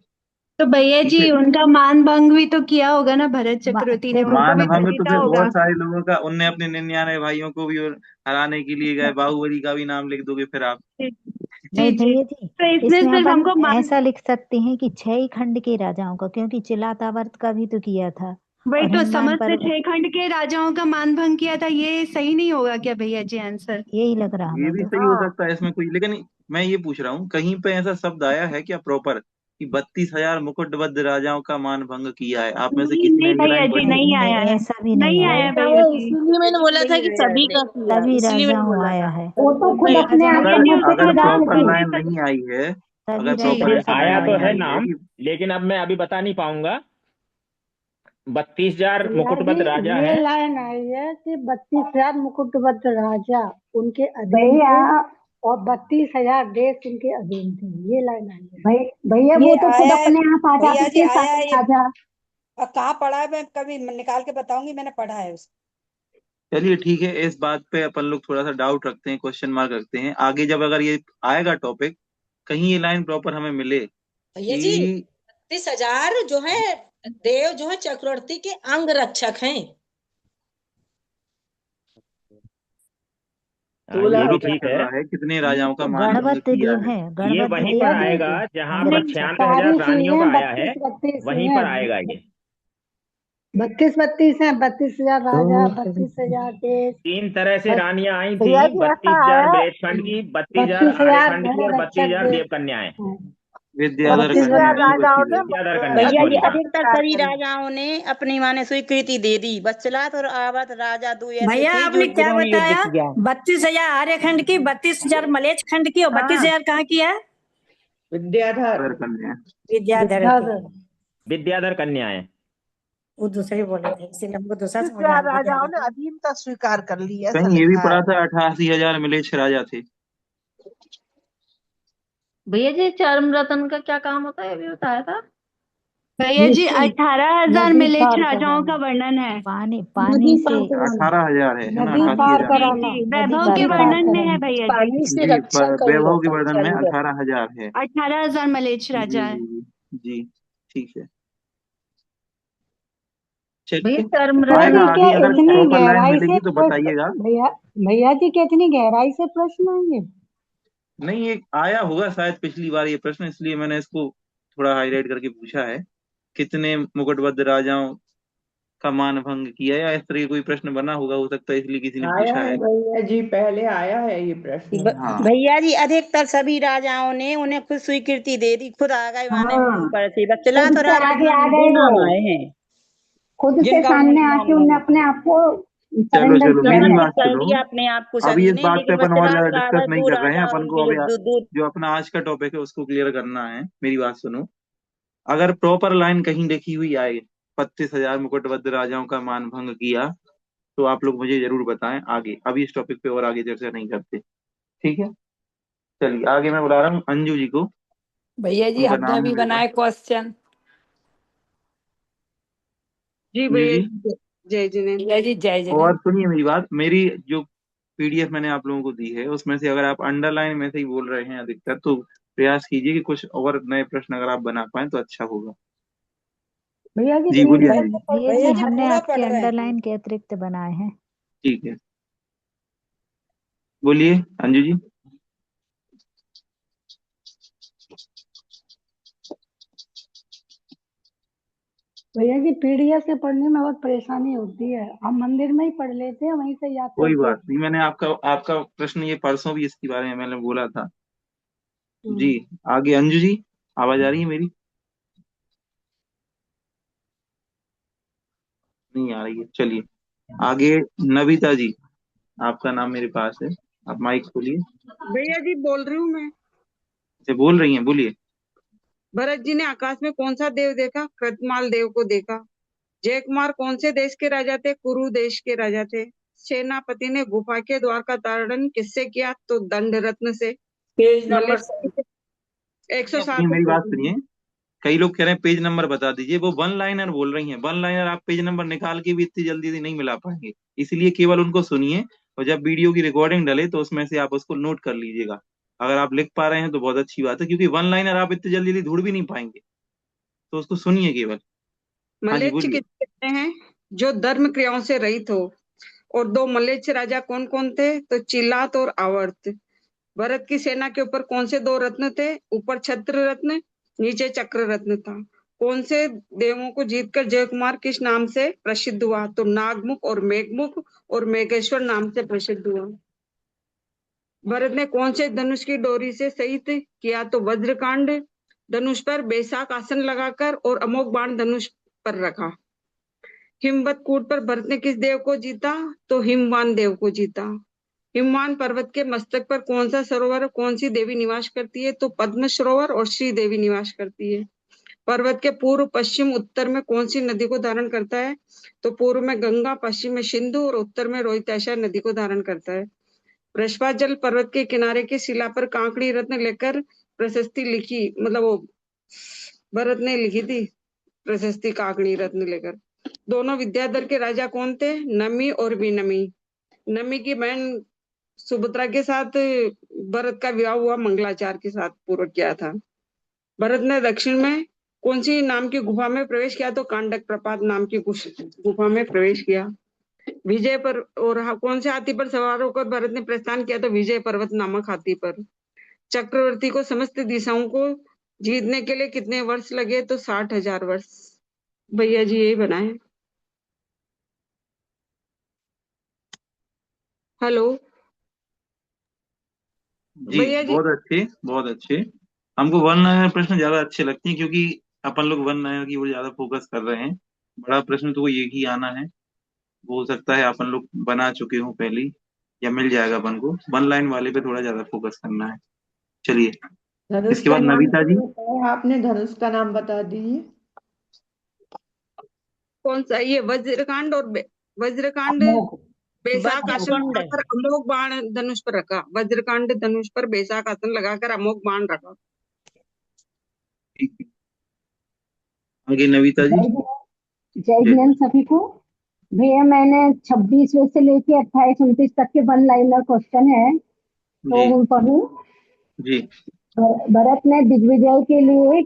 तो भैया ठीक जी है, उनका मान भंग भी तो किया होगा ना भरत चक्रवर्ती ने, उनको मान भी तो भंग तो जीता फिर होगा। बहुत सारे लोगों का, उनने अपने 99 भाइयों को भी हराने के लिए गए। बाहुबली का भी नाम लिख दोगे फिर आप। नहीं जी भैया जी, तो इसमें इसमें सिर्फ हमको अपन मान ऐसा लिख सकते हैं कि 6 खंड के राजाओं का, क्योंकि चिलातावर्त का भी तो किया था। वही और तो हिमवान समस्त पर्वत 6 खंड के राजाओं का मान भंग किया था, ये सही नहीं होगा क्या भैया जी आंसर? यही लग रहा ये भी मुझे। सही हो सकता है इसमें कोई, लेकिन मैं ये पूछ रहा हूँ कहीं पे ऐसा शब्द आया है क्या प्रॉपर कि 32,000 मुकुटबद्ध राजाओं का मान भंग किया है? आप में से नहीं किसी ने नहीं ये भैया लाइन जी पढ़ी है? नहीं आया है, ऐसा भी नहीं नहीं आया आया है। भैया जी। इसलिए मैंने बोला था कि सभी का किया, सभी इसलिए मैंने राजाओं बोला आया था। है। वो तो खुद भैया अपने आप अगर को जी उसमें अगर मुकुटबद्ध प्रॉपर नहीं। लाइन नहीं आई है, सभी अगर प्रॉपर राजाओं का आया लाइन तो बताया नहीं है आई है नाम, कि लेकिन अब मैं अभी बता नहीं पाऊंगा। 32,000 भैया मुकुटबद्ध जी राजा ये हैं। लाइन आई है कि 32,000 मुकुटबद्ध राजा उनके अधीन थे और 32,000 देश उनके अधीन थे। ये लाइन आई है। भैया ये वो तो खुद आया है अपने आप आ भैया जाते जी, थे आया है सारे ये। राजा। कहाँ पढ़ा है? मैं कभी निकाल के बताऊंगी, मैंने पढ़ा है उसको। चलिए ठीक है, इस बात पे अपन लोग थोड़ा सा डाउट रखते हैं, क्वेश्चन मार्क रखते हैं। आगे जब अगर ये आएगा टॉपिक, कहीं ये लाइन प्रॉपर हमें मिले भैया जी कि 32,000 जो है देव जो है चक्रवर्ती के अंग रक्षक हैं। ये भी ठीक कर है। रहा है कितने ये राजाओं का तो मान भंग गणवत्त किया देव है। है, ये गणवत्त वहीं देव पर है आएगा ये जहां अंग पर रक्षक। 96,000 रानियों का आया है, 32 वहीं पर आएगा ये। 32 है। 32,000 राजा, 32,000 देश। 3 तरह से रानियां आई थी, भैया जी ऐसा 32,000 है, ब्रजखंड की, 32,000 32,000 आर्यखंड की और गण रक्षक 32,000 देश देव कन्याएं। विद्याधर 32,000 कन्या राजाओं श्रीपति ने देवी। विद्याधर कन्या भैया जी सॉरी हाँ अधिकतर सभी राजाओं ने अपनी माने स्वीकृति दे दी। वत्सलात और आवर्त राजा दो ऐसे भैया थे आपने क्या जिन्होंने युद्ध बताया? किया। 32,000 आर्य खंड की, 32,000 मलेच्छ खंड की और 32,000 कहाँ की है? विद्याधर विद्याधर कन्या। विद्याधर की। विद्याधर विद्याधर कन्या है। वो दूसरे बोले थे, इसीलिए हमको दूसरा समझ 32,000 आया। राजाओं ने अधीनता स्वीकार कर ली, ऐसा कहीं ये भी लिखा पढ़ा है। था 88,000 मिलेच्छ राजा थे। भैया जी चर्म रत्न का क्या काम होता है ये भी बताया था। भैया जी निश्चय 18,000 नदी मिलेच्छ पार राजाओं का कराना, वर्णन है। पानी नदी पानी पार से कराना, 18,000 है ना, नदी पार 88,000 जी कराना, जी नदी वैभव के पार वर्णन में है कराना। भैया जी। पानी से जी। रक्षा करी वैभव के जाता है वर्णन में चंद्र। 18,000 है। 18,000 मलेच्छ जी राजा है। जी जी जी, ठीक है। भैया चलिए, चर्म तो आएगा रत्न जी क्या आगे, अगर इतनी प्रॉपर लाइन गहराई से मिलेगी तो प्रश्न, बताइएगा। भैया भैया जी क्या इतनी गहराई से प्रश्न आएंगे? नहीं, ये आया होगा शायद पिछली बार ये प्रश्न, इसलिए मैंने इसको थोड़ा हाईलाइट करके पूछा है। कितने मुकुटबद्ध राजाओं का मान भंग किया, या इस तरह की कोई प्रश्न बना होगा, हो सकता है इसलिए किसी ने आया पूछा है है। भैया जी, पहले आया है ये प्रश्न। हाँ भैया जी अधिकतर सभी राजाओं ने उन्हें खुद स्वीकृति दे दी, खुद आ गए माने हाँ, ऊपर से। खुद वत्सलात और से आवर्त आगे आ नाम दो गए वो, नाम आए हैं खुद से जिनका सामने उन्होंने मान आके उनने भंग अपने किया। आप को चलो सरेंडर चलो, किया मेरी है। बात समर्पित कर सुनो। दिया अपने आप को अभी सभी इस ने, बात पे लेकिन अपन और वत्सलात ज्यादा और डिस्कस आवर्त नहीं दो कर रहे हैं। राजा और अपन को उनके अभी दो जो अपना आज का टॉपिक है उसको क्लियर करना है। मेरी बात सुनो। अगर प्रॉपर लाइन कहीं लिखी हुई आए 32,000 मुकुटबद्ध राजाओं का मान भंग किया, तो आप लोग मुझे जरूर बताएं आगे। अभी इस टॉपिक पे और आगे चर्चा नहीं करते, ठीक है। चलिए आगे मैं बुला रहा हूँ अंजू जी को। भैया जी उनका हमने नाम है भी मेरे पास। बनाए क्वेश्चन। जी अंजू भैया जी, जय जिनेन्द्र। भैया जी जय और जिनेन्द्र। सुनिए मेरी बात। मेरी जो पीडीएफ मैंने आप लोगों को दी है, उसमें से अगर आप अंडरलाइन में से ही बोल रहे हैं अधिकतर, तो प्रयास कीजिए कि कुछ और नए प्रश्न अगर आप बना पाए तो अच्छा होगा। भैया जी जी बोलिए पीडीएफ अंजू जी। भैया भैया जी जी हमने पूरा आपके पढ़ रहे हैं। अंडरलाइन के अतिरिक्त बनाए हैं। ठीक है, बोलिए अंजू जी। भैया जी पीडीएफ से पढ़ने में बहुत परेशानी होती है, हम मंदिर में ही पढ़ लेते हैं, वहीं से याद कोई करके। बात नहीं, मैंने आपका आपका प्रश्न ये परसों भी इसके बारे में मैंने बोला था। जी आगे अंजू जी, आवाज आ रही है मेरी? नहीं आ रही है, चलिए आगे। नविता जी, आपका नाम मेरे पास है, आप माइक खोलिए। भैया जी बोल रही हूँ मैं। से बोल रही हैं, बोलिए। भरत जी ने आकाश में कौन सा देव देखा? कृतमाल देव को देखा। जयकुमार कौन से देश के राजा थे? कुरु देश के राजा थे। सेनापति ने गुफा के द्वार का ताड़न किससे किया? तो दंड रत्न से। पेज नंबर मलेच्छ 107 सुनिए मेरी बात सुनिए। कई लोग कह रहे हैं पेज नंबर बता दीजिए, वो वन लाइनर बोल रही हैं। वन लाइनर आप पेज नंबर निकाल के भी इतनी जल्दी नहीं मिला पाएंगे, इसलिए केवल उनको सुनिए, और जब वीडियो की रिकॉर्डिंग डले तो उसमें से आप उसको नोट कर लीजिएगा। अगर आप लिख पा रहे हैं तो बहुत अच्छी बात है, क्योंकि वन लाइनर आप इतनी जल्दी ढूंढ भी नहीं पाएंगे, तो उसको सुनिए केवल। हाँ जी मलेच्छ बोलिए। किसे कहते हैं? जो धर्म क्रियाओं से रहित हो। और दो मलेच्छ राजा कौन कौन थे? तो चिलात और आवर्त। भरत की सेना के ऊपर कौन से दो रत्न थे? ऊपर छत्र रत्न, नीचे चक्र रत्न था। कौन से देवों को जीतकर जयकुमार किस नाम से प्रसिद्ध हुआ? तो नागमुख और मेघमुख और मेघेश्वर नाम से प्रसिद्ध हुआ। भरत ने कौन से धनुष की डोरी से सहित किया? तो वज्रकांड। धनुष पर बैसाख आसन लगाकर और अमोघ बाण धनुष पर रखा। हिमवत कूट पर भरत ने किस देव को जीता? तो हिमवान देव को जीता। हिमवान पर्वत के मस्तक पर कौन सा सरोवर, कौन सी देवी निवास करती है? तो पद्म सरोवर और श्री देवी निवास करती है। पर्वत के पूर्व पश्चिम उत्तर में कौन सी नदी को धारण करता है? तो पूर्व में गंगा, पश्चिम में सिंधु और उत्तर में रोहिताशा नदी को धारण करता है। वृषभाचल पर्वत के किनारे की शिला पर कांकड़ी रत्न लेकर प्रशस्ति लिखी, मतलब वो भरत ने लिखी थी प्रशस्ति कांकड़ी रत्न लेकर। दोनों विद्याधर के राजा कौन थे? नमी और विनमी। नमी की बहन सुभद्रा के साथ भरत का विवाह हुआ मंगलाचार के साथ पूर्व किया था। भरत ने दक्षिण में कौन सी नाम की गुफा में प्रवेश किया? तो कांडक प्रपात नाम की गुफा में प्रवेश किया। विजय पर और कौन से हाथी पर सवार होकर भरत ने प्रस्थान किया? तो विजय पर्वत नामक हाथी पर। चक्रवर्ती को समस्त दिशाओं को जीतने के लिए कितने वर्ष लगे? तो 60,000 वर्ष। भैया जी यही बनाए। हेलो जी भैया जी। बहुत अच्छे, बहुत अच्छे। हमको वन लाइनर प्रश्न ज्यादा अच्छे लगते हैं, क्योंकि अपन लोग वन लाइनर की ओर ज्यादा फोकस कर रहे हैं। बड़ा प्रश्न तो कोई एक ही आना है, वो हो सकता है अपन लोग बना चुके हों पहले ही, या मिल जाएगा अपन को। वन लाइन वाले पे थोड़ा ज्यादा फोकस करना है। चलिए, धनुष इसके का बाद नाम नविता जी। नहीं बताया आपने, धनुष का नाम बता दीजिए। कौन सा? ये वज्रकांड और वज्रकांड अमोघ। बैसाख आसन वज्रकुंड। लगाकर अमोघ बाण धनुष पर रखा। वज्रकांड धनुष पर बैसाख आसन लगाकर अमोघ बाण रखा। ठीक है, आगे नविता जी। जय जी हिंद सभी को। भैया मैंने 26वें से लेके 28-29 तक के वन लाइनर क्वेश्चन है, तो जी वो पढ़ूं। जी। भरत ने दिग्विजय के लिए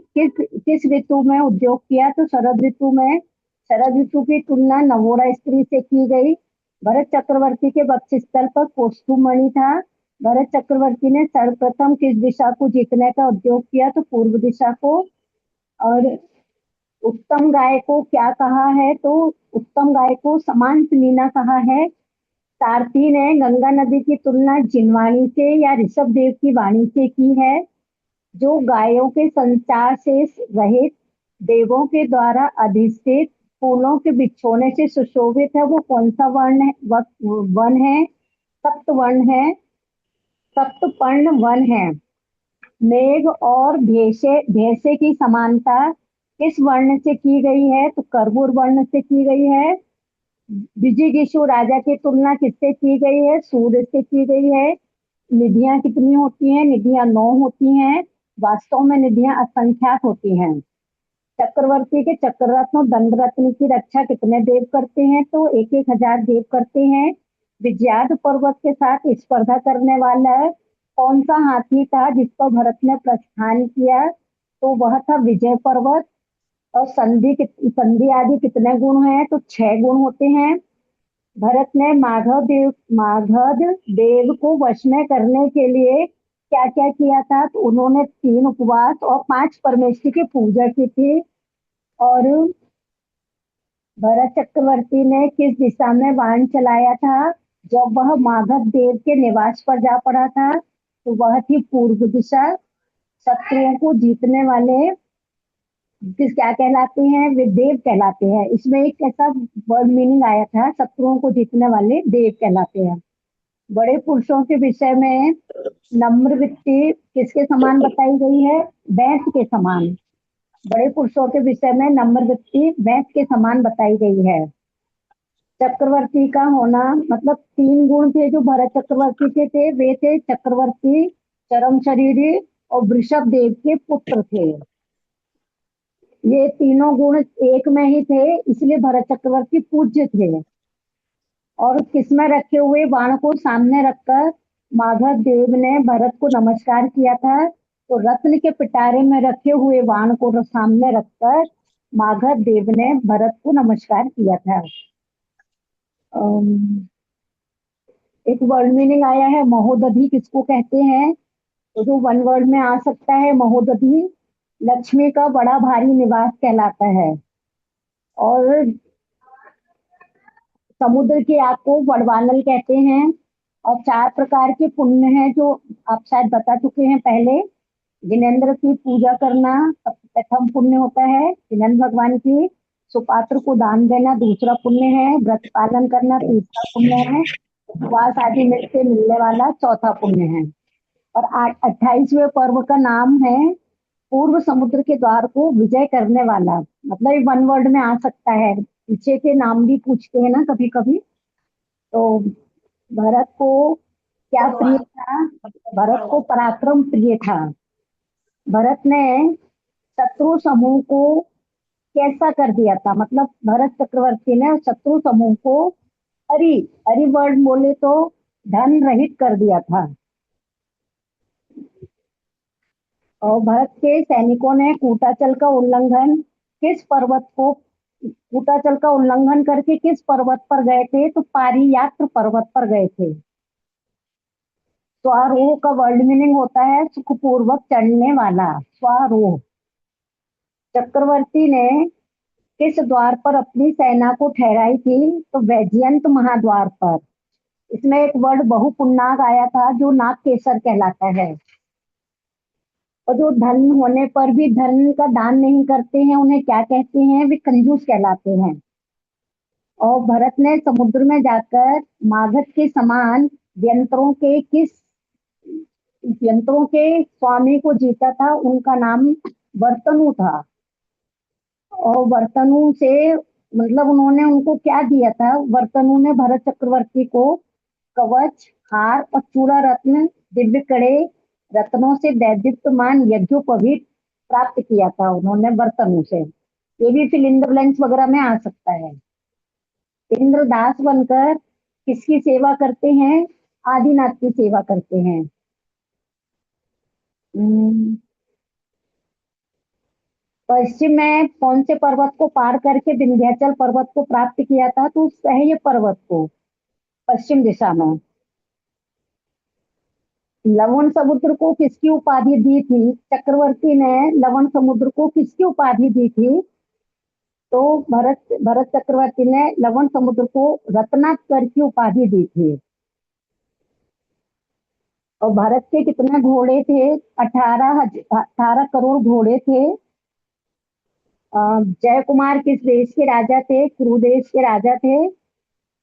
किस ऋतु में उद्योग किया? तो शरद ऋतु में। शरद ऋतु की तुलना नवोरा स्त्री से की गई। भरत चक्रवर्ती के वक्षस्थल पर कौस्तुभमणि था। भरत चक्रवर्ती ने सर्वप्रथम किस दिशा को जीतने का उद्योग किया? तो पूर्व दिशा को। और उत्तम गाय को क्या कहा है? तो उत्तम गाय को समान लीना कहा है। सारथी ने गंगा नदी की तुलना जिनवाणी से या ऋषभ देव की वाणी से की है। जो गायों के संचार से रहित देवों के द्वारा अधिष्ठित फूलों के बिछोने से सुशोभित है, वो कौन सा वन है? सप्तवर्ण है, सप्तपर्ण वन है। मेघ और भैंसे की समानता किस वर्ण से की गई है? तो कर्बूर वर्ण से की गई है। विजिगीषु राजा की तुलना किससे की गई है? सूर्य से की गई है। निधियां कितनी होती हैं? निधियां 9 होती हैं। वास्तव में निधियां असंख्यात होती हैं। चक्रवर्ती के चक्ररत्न और दंड रत्न की रक्षा कितने देव करते हैं? तो 1,000 देव करते हैं। विजयाद पर्वत के साथ स्पर्धा करने वाला कौन सा हाथी था जिस पर भरत ने प्रस्थान किया? तो वह था विजय पर्वत। और संधि आदि कितने गुण हैं? तो 6 गुण होते हैं। भरत ने मागध देव को वश में करने के लिए क्या क्या किया था? तो उन्होंने 3 उपवास और 5 परमेश्वरी की पूजा की थी। और भरत चक्रवर्ती ने किस दिशा में बाण चलाया था जब वह मागध देव के निवास पर जा पड़ा था? तो वह थी पूर्व दिशा। शत्रुओं को जीतने वाले क्या कहलाते हैं? वे देव कहलाते हैं। इसमें एक ऐसा वर्ड मीनिंग आया था, शत्रुओं को जीतने वाले देव कहलाते हैं। बड़े पुरुषों के विषय में नम्र वृत्ति किसके समान बताई गई है? भैंस के समान। बड़े पुरुषों के विषय में नम्र वृत्ति भैंस के समान बताई गई है। चक्रवर्ती का होना मतलब 3 गुण थे जो भरत चक्रवर्ती के थे। वे थे चक्रवर्ती, चरम शरीरी और वृषभ देव के पुत्र थे। ये तीनों गुण एक में ही थे, इसलिए भरत चक्रवर्ती पूज्य थे। और किसमें रखे हुए बाण को सामने रखकर मागध देव ने भरत को नमस्कार किया था? तो रत्न के पिटारे में रखे हुए बाण को सामने रखकर मागध देव ने भरत को नमस्कार किया था। एक वर्ड मीनिंग आया है, महोदधि किसको कहते हैं? तो जो 1 वर्ड में आ सकता है, महोदधि लक्ष्मी का बड़ा भारी निवास कहलाता है। और समुद्र की आग को वड़वानल कहते हैं। और 4 प्रकार के पुण्य हैं जो आप शायद बता चुके हैं पहले। जिनेंद्र की पूजा करना प्रथम पुण्य होता है, जिनेंद्र भगवान की। सुपात्र को दान देना दूसरा पुण्य है। व्रत पालन करना तीसरा पुण्य है। उपवास आदि में से मिलने वाला चौथा पुण्य है। और 28वें पर्व का नाम है पूर्व समुद्र के द्वार को विजय करने वाला। मतलब 1 वर्ड में आ सकता है। पीछे के नाम भी पूछते हैं ना कभी कभी। तो भरत को क्या प्रिय था? भरत को पराक्रम प्रिय था। भरत ने शत्रु समूह को कैसा कर दिया था? मतलब भरत चक्रवर्ती ने शत्रु समूह को अरि वर्ड बोले तो धन रहित कर दिया था। और भरत के सैनिकों ने कूटाचल का उल्लंघन करके किस पर्वत पर गए थे? तो पारियात्र पर्वत पर गए थे। स्वारोह का वर्ड मीनिंग होता है सुखपूर्वक चढ़ने वाला, स्वारोह। चक्रवर्ती ने किस द्वार पर अपनी सेना को ठहराई थी? तो वैजयंत महाद्वार पर। इसमें एक वर्ड बहुपुन्नाग आया था जो नाग केसर कहलाता है। और जो धन होने पर भी धन का दान नहीं करते हैं उन्हें क्या कहते हैं? वे कंजूस कहलाते हैं। और भरत ने समुद्र में जाकर मागध के समान यंत्रों के स्वामी को जीता था, उनका नाम वर्तनु था। और वर्तनु से मतलब उन्होंने उनको क्या दिया था? वर्तनु ने भरत चक्रवर्ती को कवच, हार और चूड़ा रत्न, दिव्य कड़े रत्नों से दैदीप्यमान यज्ञोपवीत प्राप्त किया था उन्होंने वर्तनु से। ये भी फिल इन द ब्लैंक्स वगैरह में आ सकता है। इंद्रदास बनकर किसकी सेवा करते हैं? आदिनाथ की सेवा करते हैं। पश्चिम में कौन से पर्वत को पार करके विंध्याचल पर्वत को प्राप्त किया था? तो सह्य पर्वत को, पश्चिम दिशा में। लवण समुद्र को किसकी उपाधि दी थी? चक्रवर्ती ने लवण समुद्र को किसकी उपाधि दी थी? तो भरत चक्रवर्ती ने लवण समुद्र को रत्नाकर की उपाधि दी थी। और भारत के कितने घोड़े थे? 18 करोड़ घोड़े थे। जय कुमार किस देश के राजा थे? कुरु देश के राजा थे।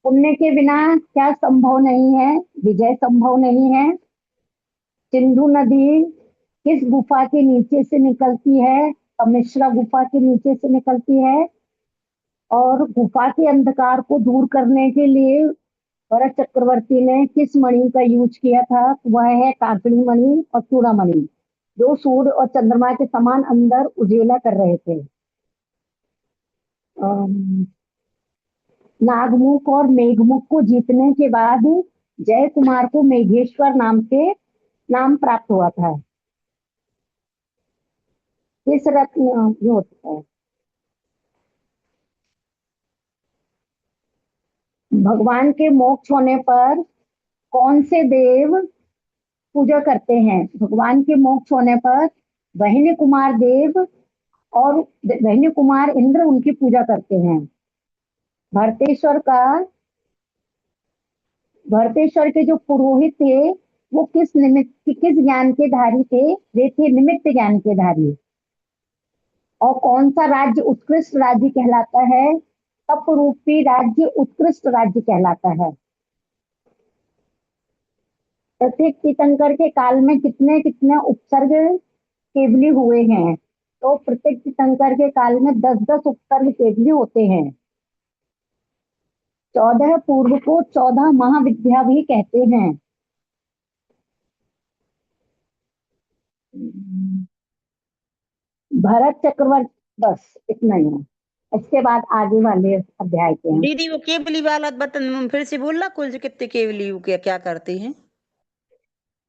पुण्य के बिना क्या संभव नहीं है? विजय संभव नहीं है। सिंधु नदी किस गुफा के नीचे से निकलती है? तमिश्रा गुफा के नीचे से निकलती है। और गुफा के अंधकार को दूर करने के लिए भरत चक्रवर्ती ने किस मणि का यूज किया था? वह है काकड़ी मणि और चूड़ामणि, जो सूर्य और चंद्रमा के समान अंदर उजेला कर रहे थे। नागमुख और मेघमुख को जीतने के बाद जय कुमार को मेघेश्वर नाम प्राप्त हुआ था। किस रत्न जो होता है? भगवान के मोक्ष होने पर कौन से देव पूजा करते हैं? भगवान के मोक्ष होने पर वहिनी कुमार देव और वहिनी कुमार इंद्र उनकी पूजा करते हैं। भरतेश्वर के जो पुरोहित थे वो किस ज्ञान के धारी थे? वे थे निमित्त ज्ञान के धारी। और कौन सा राज्य उत्कृष्ट राज्य कहलाता है? तप रूपी राज्य उत्कृष्ट राज्य कहलाता है। प्रत्येक तीर्थंकर के काल में कितने कितने उपसर्ग केवली हुए हैं? तो प्रत्येक तीर्थंकर के काल में 10-10 उपसर्ग केवली होते हैं। 14 पूर्व को 14 महाविद्या भी कहते हैं। भरत चक्रवर्ती, बस इतना ही है। इसके बाद आगे वाले अध्याय के हैं। दीदी वो केवली वाला बटन फिर से बोलना, कुल कितने केवली क्या करते हैं?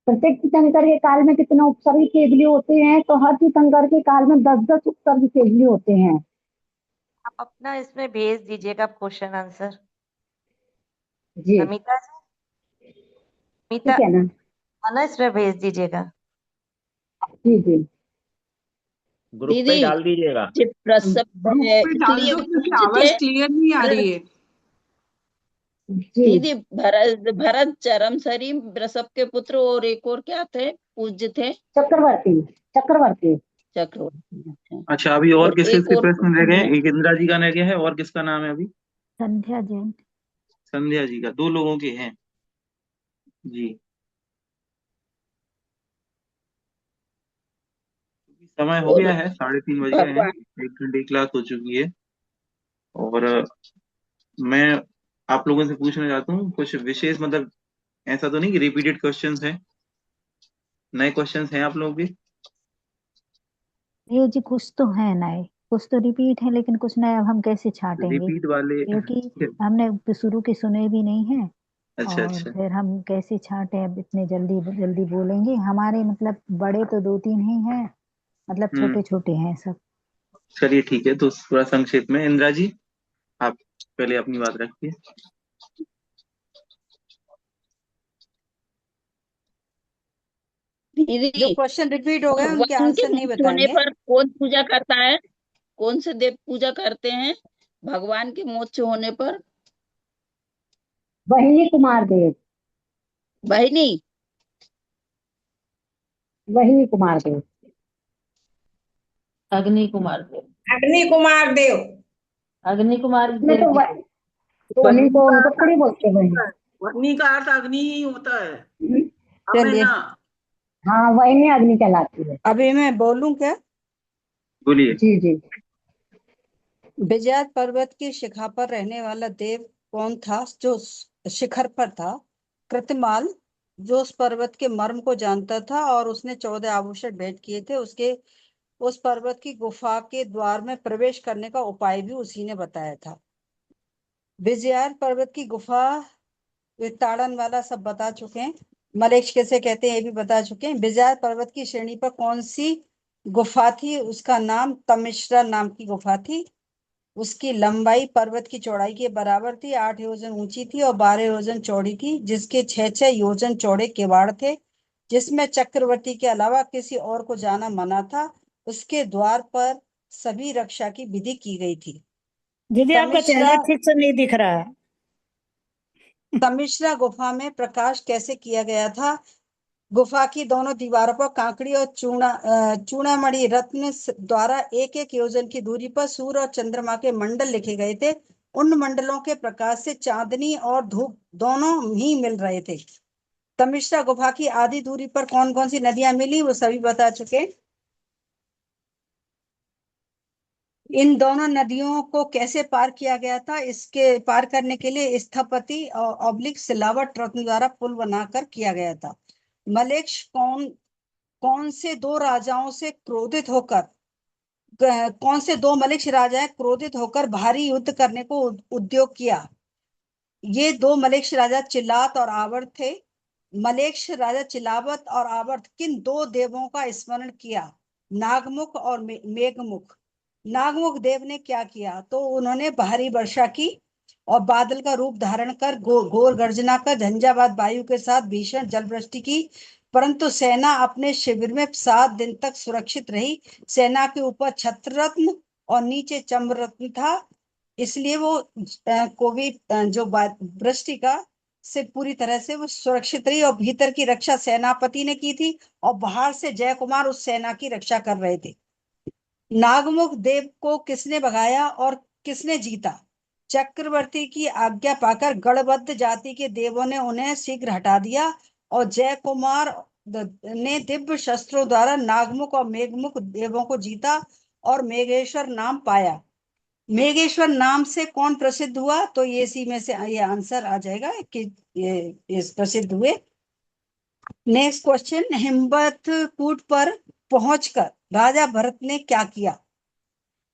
प्रत्येक तीर्थंकर के काल में कितने उपसर्ग केवली होते हैं? तो हर तीर्थंकर के काल में 10-10 उपसर्ग केवली होते हैं। आप अपना इसमें भेज दीजिएगा क्वेश्चन आंसर। जी अमिता ठीक है ना? ना, इसमें भेज दीजिएगा। जी जी ग्रुप पे डाल दीजिएगा। आवाज क्लियर नहीं आ रही है। दीदी भरत चरमसरी वृषभ के पुत्र और एक और क्या थे? पूज्य थे चक्रवर्ती। अच्छा, अभी और किसके प्रश्न रह गए? एक इंदिरा जी का रह गया है, और किसका नाम है अभी? संध्या जैन। संध्या जी का 2 लोगों के हैं जी। समय हो गया है, 3:30 बज गए हैं, 1 घंटे की क्लास हो चुकी है। और मैं आप लोगों से पूछना चाहता हूँ कुछ विशेष, मतलब ऐसा तो नहीं कि रिपीटेड क्वेश्चंस हैं, नए क्वेश्चंस हैं आप लोगों के? ये जी कुछ तो है नए, कुछ तो रिपीट है, लेकिन कुछ नए अब हम कैसे छाटेंगे? रिपीट वाले क्योंकि हमने शुरू के सुने भी नहीं है। अच्छा और अच्छा। फिर हम कैसे छाटे? अब इतने जल्दी बोलेंगे? हमारे मतलब बड़े तो 2-3 ही हैं, मतलब छोटे छोटे हैं सब। चलिए ठीक है, तो थोड़ा संक्षेप में इंदिरा जी आप पहले अपनी बात रखिए। जो क्वेश्चन रिपीट हो गए उनके आंसर नहीं होने बताएंगे। पर कौन पूजा करता है? कौन से देव पूजा करते हैं भगवान के मोक्ष होने पर? वहिनी कुमार देव। वहिनी कुमार देव। अग्नि कुमार देव। अग्नि कुमार देव। अग्नि कुमार मैं देव तो जी। उन्हीं को उनको थोड़ी बोलते हैं। वह्नि का अर्थ अग्नि ही होता है। चलिए, हाँ वही नहीं अग्नि कहलाती है। अभी मैं बोलूं क्या? बोलिए। जी जी। विजय पर्वत की शिखा पर रहने वाला देव कौन था जो शिखर पर था? कृतमाल, जो उस पर्वत के मर्म को जानता था और उसने 14 आभूषण भेंट किए थे। उसके उस पर्वत की गुफा के द्वार में प्रवेश करने का उपाय भी उसी ने बताया था। विजयार पर्वत की गुफा ताड़न वाला सब बता चुके हैं। मलेक्ष कैसे कहते हैं ये भी बता चुके हैं। विजयार पर्वत की श्रेणी पर कौन सी गुफा थी? उसका नाम तमिश्रा नाम की गुफा थी। उसकी लंबाई पर्वत की चौड़ाई के बराबर थी। 8 योजन ऊंची थी और 12 योजन चौड़ी थी, जिसके 6 योजन चौड़े किवाड़ थे, जिसमें चक्रवर्ती के अलावा किसी और को जाना मना था। उसके द्वार पर सभी रक्षा की विधि की गई थी। दीदी आपका चेहरा ठीक से नहीं दिख रहा है। तमिश्रा गुफा में प्रकाश कैसे किया गया था? गुफा की दोनों दीवारों पर कांकड़ी और चूड़ामणि रत्न द्वारा 1-1 योजन की दूरी पर सूर्य और चंद्रमा के मंडल लिखे गए थे। उन मंडलों के प्रकाश से चांदनी और धूप दोनों ही मिल रहे थे। तमिश्रा गुफा की आधी दूरी पर कौन कौन सी नदियां मिली वो सभी बता चुके। इन दोनों नदियों को कैसे पार किया गया था? इसके पार करने के लिए स्थपति और ऑब्लिक सिलावट रत्न द्वारा पुल बनाकर किया गया था। मलेक्ष कौन से दो राजाओं से क्रोधित होकर कौन से दो मलेक्ष राजाएं क्रोधित होकर भारी युद्ध करने को उद्योग किया? ये दो मलेक्ष राजा चिलात और आवर्त थे। मलेक्ष राजा चिलावत और आवर्त किन दो देवों का स्मरण किया? नागमुख और मेघमुख। नागमुख देव ने क्या किया? तो उन्होंने भारी वर्षा की और बादल का रूप धारण कर घोर गर्जना कर झंझावात वायु के साथ भीषण जलवृष्टि की, परंतु सेना अपने शिविर में 7 दिन तक सुरक्षित रही। सेना के ऊपर छत्ररत्न और नीचे चम्ररत्न था, इसलिए वो कोविड जो वृष्टि का से पूरी तरह से वो सुरक्षित रही। और भीतर की रक्षा सेनापति ने की थी और बाहर से जय कुमार उस सेना की रक्षा कर रहे थे। नागमुख देव को किसने भगाया और किसने जीता? चक्रवर्ती की आज्ञा पाकर गढ़बद्ध जाति के देवों ने उन्हें शीघ्र हटा दिया और जय कुमार ने दिव्य शस्त्रों द्वारा नागमुख और मेघमुख देवों को जीता और मेघेश्वर नाम पाया। मेघेश्वर नाम से कौन प्रसिद्ध हुआ? तो ये इसी में से ये आंसर आ जाएगा कि ये प्रसिद्ध हुए। नेक्स्ट क्वेश्चन, हिम्मत कूट पर पहुंचकर राजा भरत ने क्या किया?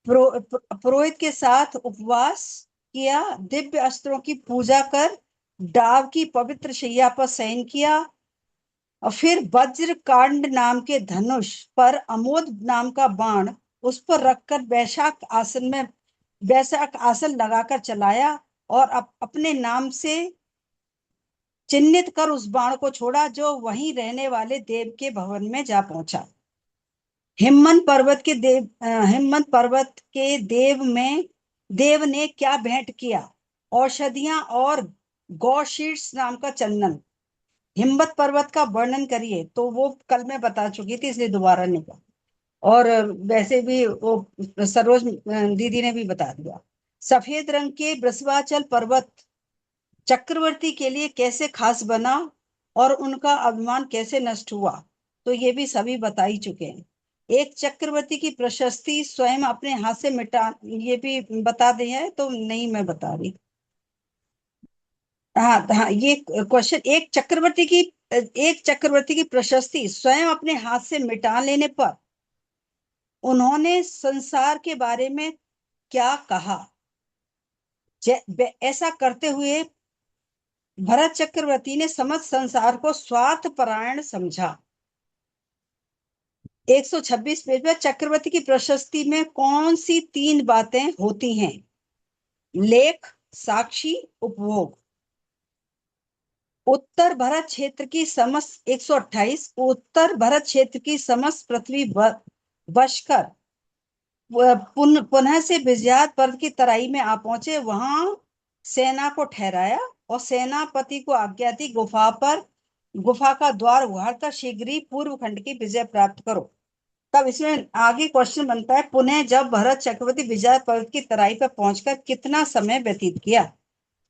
पुरोहित के साथ उपवास किया, दिव्य अस्त्रों की पूजा कर डाव की पवित्र शैया पर शयन किया और फिर वज्र कांड नाम के धनुष पर अमोद नाम का बाण उस पर रखकर वैशाख आसन लगाकर चलाया और अपने नाम से चिन्हित कर उस बाण को छोड़ा, जो वहीं रहने वाले देव के भवन में जा पहुंचा। हिम्मत पर्वत के देव ने क्या भेंट किया? औषधियां और गौशीर्ष नाम का चंदन। हिम्मत पर्वत का वर्णन करिए, तो वो कल मैं बता चुकी थी इसलिए दोबारा नहीं कहा। और वैसे भी वो सरोज दीदी ने भी बता दिया। सफेद रंग के वृषभाचल पर्वत चक्रवर्ती के लिए कैसे खास बना और उनका अभिमान कैसे नष्ट हुआ? तो ये भी सभी बता ही चुके हैं। एक चक्रवर्ती की प्रशस्ति स्वयं अपने हाथ से मिटा, ये भी बता दिए हैं तो नहीं मैं बता रही। हाँ, ये क्वेश्चन, एक चक्रवर्ती की प्रशस्ति स्वयं अपने हाथ से मिटा लेने पर उन्होंने संसार के बारे में क्या कहा? ऐसा करते हुए भरत चक्रवर्ती ने समस्त संसार को स्वार्थपरायण समझा। 126 पेज पर चक्रवर्ती की प्रशस्ति में कौन सी 3 बातें होती हैं? लेख, साक्षी, उपभोग। उत्तर भरत क्षेत्र की समस्त 128 उत्तर भरत क्षेत्र की समस्त पृथ्वी वश कर पुनः से विजयात पर्वत की तराई में आ पहुंचे। वहां सेना को ठहराया और सेनापति को आज्ञा दी, गुफा का द्वार उघाड़ कर शीघ्र ही पूर्व खंड की विजय प्राप्त करो। तब इसमें आगे क्वेश्चन बनता है, पुनः जब भरत चक्रवर्ती विजय पर्वत की तराई पर पहुंचकर कितना समय व्यतीत किया?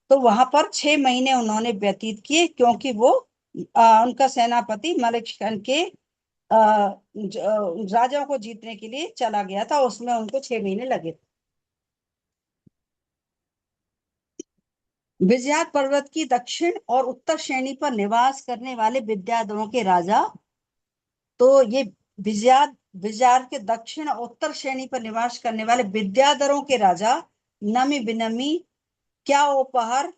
तो वहां पर 6 महीने उन्होंने व्यतीत किए, क्योंकि वो उनका सेनापति मलेक्षण के राजाओं को जीतने के लिए चला गया था, उसमें उनको 6 महीने लगे। विजय पर्वत की दक्षिण और उत्तर श्रेणी पर निवास करने वाले विद्याधरों के राजा, तो ये विजय के दक्षिण और उत्तर श्रेणी पर निवास करने वाले विद्याधरों के राजा नमी बिनमी क्या उपहार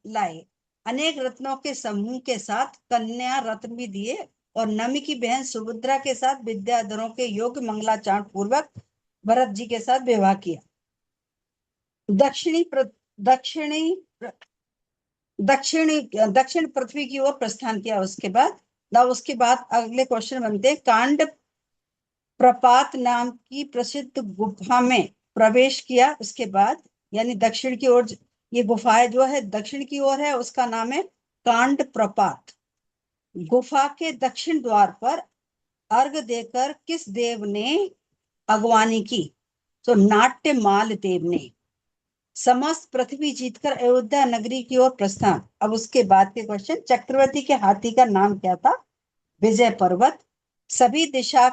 लाए? अनेक रत्नों के समूह के साथ कन्या रत्न भी दिए और नमी की बहन सुभद्रा के साथ विद्याधरों के योग्य मंगलाचरण पूर्वक भरत जी के साथ विवाह किया। दक्षिण पृथ्वी की ओर प्रस्थान किया। उसके बाद अगले क्वेश्चन बनते हैं, कांड प्रपात नाम की प्रसिद्ध गुफा में प्रवेश किया। उसके बाद यानी दक्षिण की ओर, ये गुफा जो है दक्षिण की ओर है, उसका नाम है कांड प्रपात। गुफा के दक्षिण द्वार पर अर्घ देकर किस देव ने अगवानी की? तो नाट्यमाल देव ने। समस्त पृथ्वी जीतकर अयोध्या नगरी की ओर प्रस्थान। अब उसके बाद के क्वेश्चन, चक्रवर्ती के हाथी का नाम क्या था? विजय पर्वत। सभी दिशा